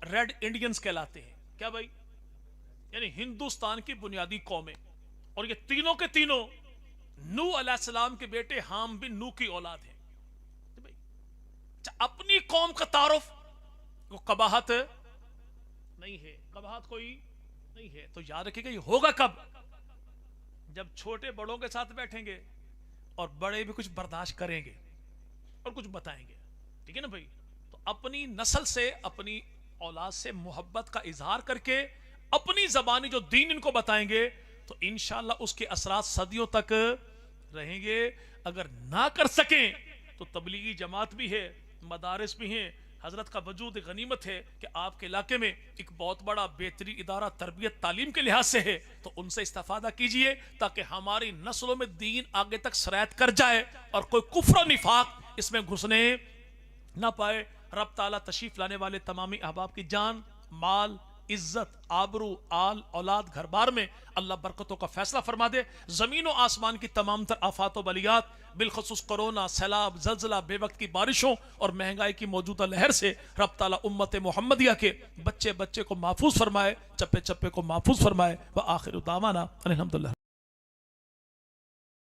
ریڈ انڈینز کہلاتے ہیں. کیا بھائی؟ یعنی ہندوستان کی بنیادی قومیں. اور یہ تینوں کے تینوں نوح علیہ السلام کے بیٹے حام بن نوح کی اولاد ہیں. اپنی قوم کا تعارف وہ قباحت نہیں ہے، قباحت کوئی نہیں ہے. تو یاد رکھیے گا یہ ہوگا کب؟ جب چھوٹے بڑوں کے ساتھ بیٹھیں گے اور بڑے بھی کچھ برداشت کریں گے اور کچھ بتائیں گے. ٹھیک ہے نا بھائی. تو اپنی نسل سے، اپنی اولاد سے محبت کا اظہار کر کے اپنی زبانی جو دین ان کو بتائیں گے تو انشاءاللہ اس کے اثرات صدیوں تک رہیں گے. اگر نہ کر سکیں تو تبلیغی جماعت بھی ہے، مدارس بھی ہیں. حضرت کا وجود غنیمت ہے کہ آپ کے علاقے میں ایک بہت بڑا بہترین ادارہ تربیت تعلیم کے لحاظ سے ہے، تو ان سے استفادہ کیجئے تاکہ ہماری نسلوں میں دین آگے تک سرایت کر جائے اور کوئی کفر و نفاق اس میں گھسنے نہ پائے. رب تعالیٰ تشریف لانے والے تمامی احباب کی جان، مال، عزت، آبرو، آل، اولاد، گھر بار میں اللہ برکتوں کا فیصلہ فرما دے. زمین و آسمان کی تمام تر آفات و بلیات، بالخصوص کرونا، سیلاب، زلزلہ، بے وقت کی بارشوں اور مہنگائی کی موجودہ لہر سے رب تعالیٰ امت محمدیہ کے بچے بچے کو محفوظ فرمائے، چپے چپے کو محفوظ فرمائے. وآخر دعوانا الحمدللہ.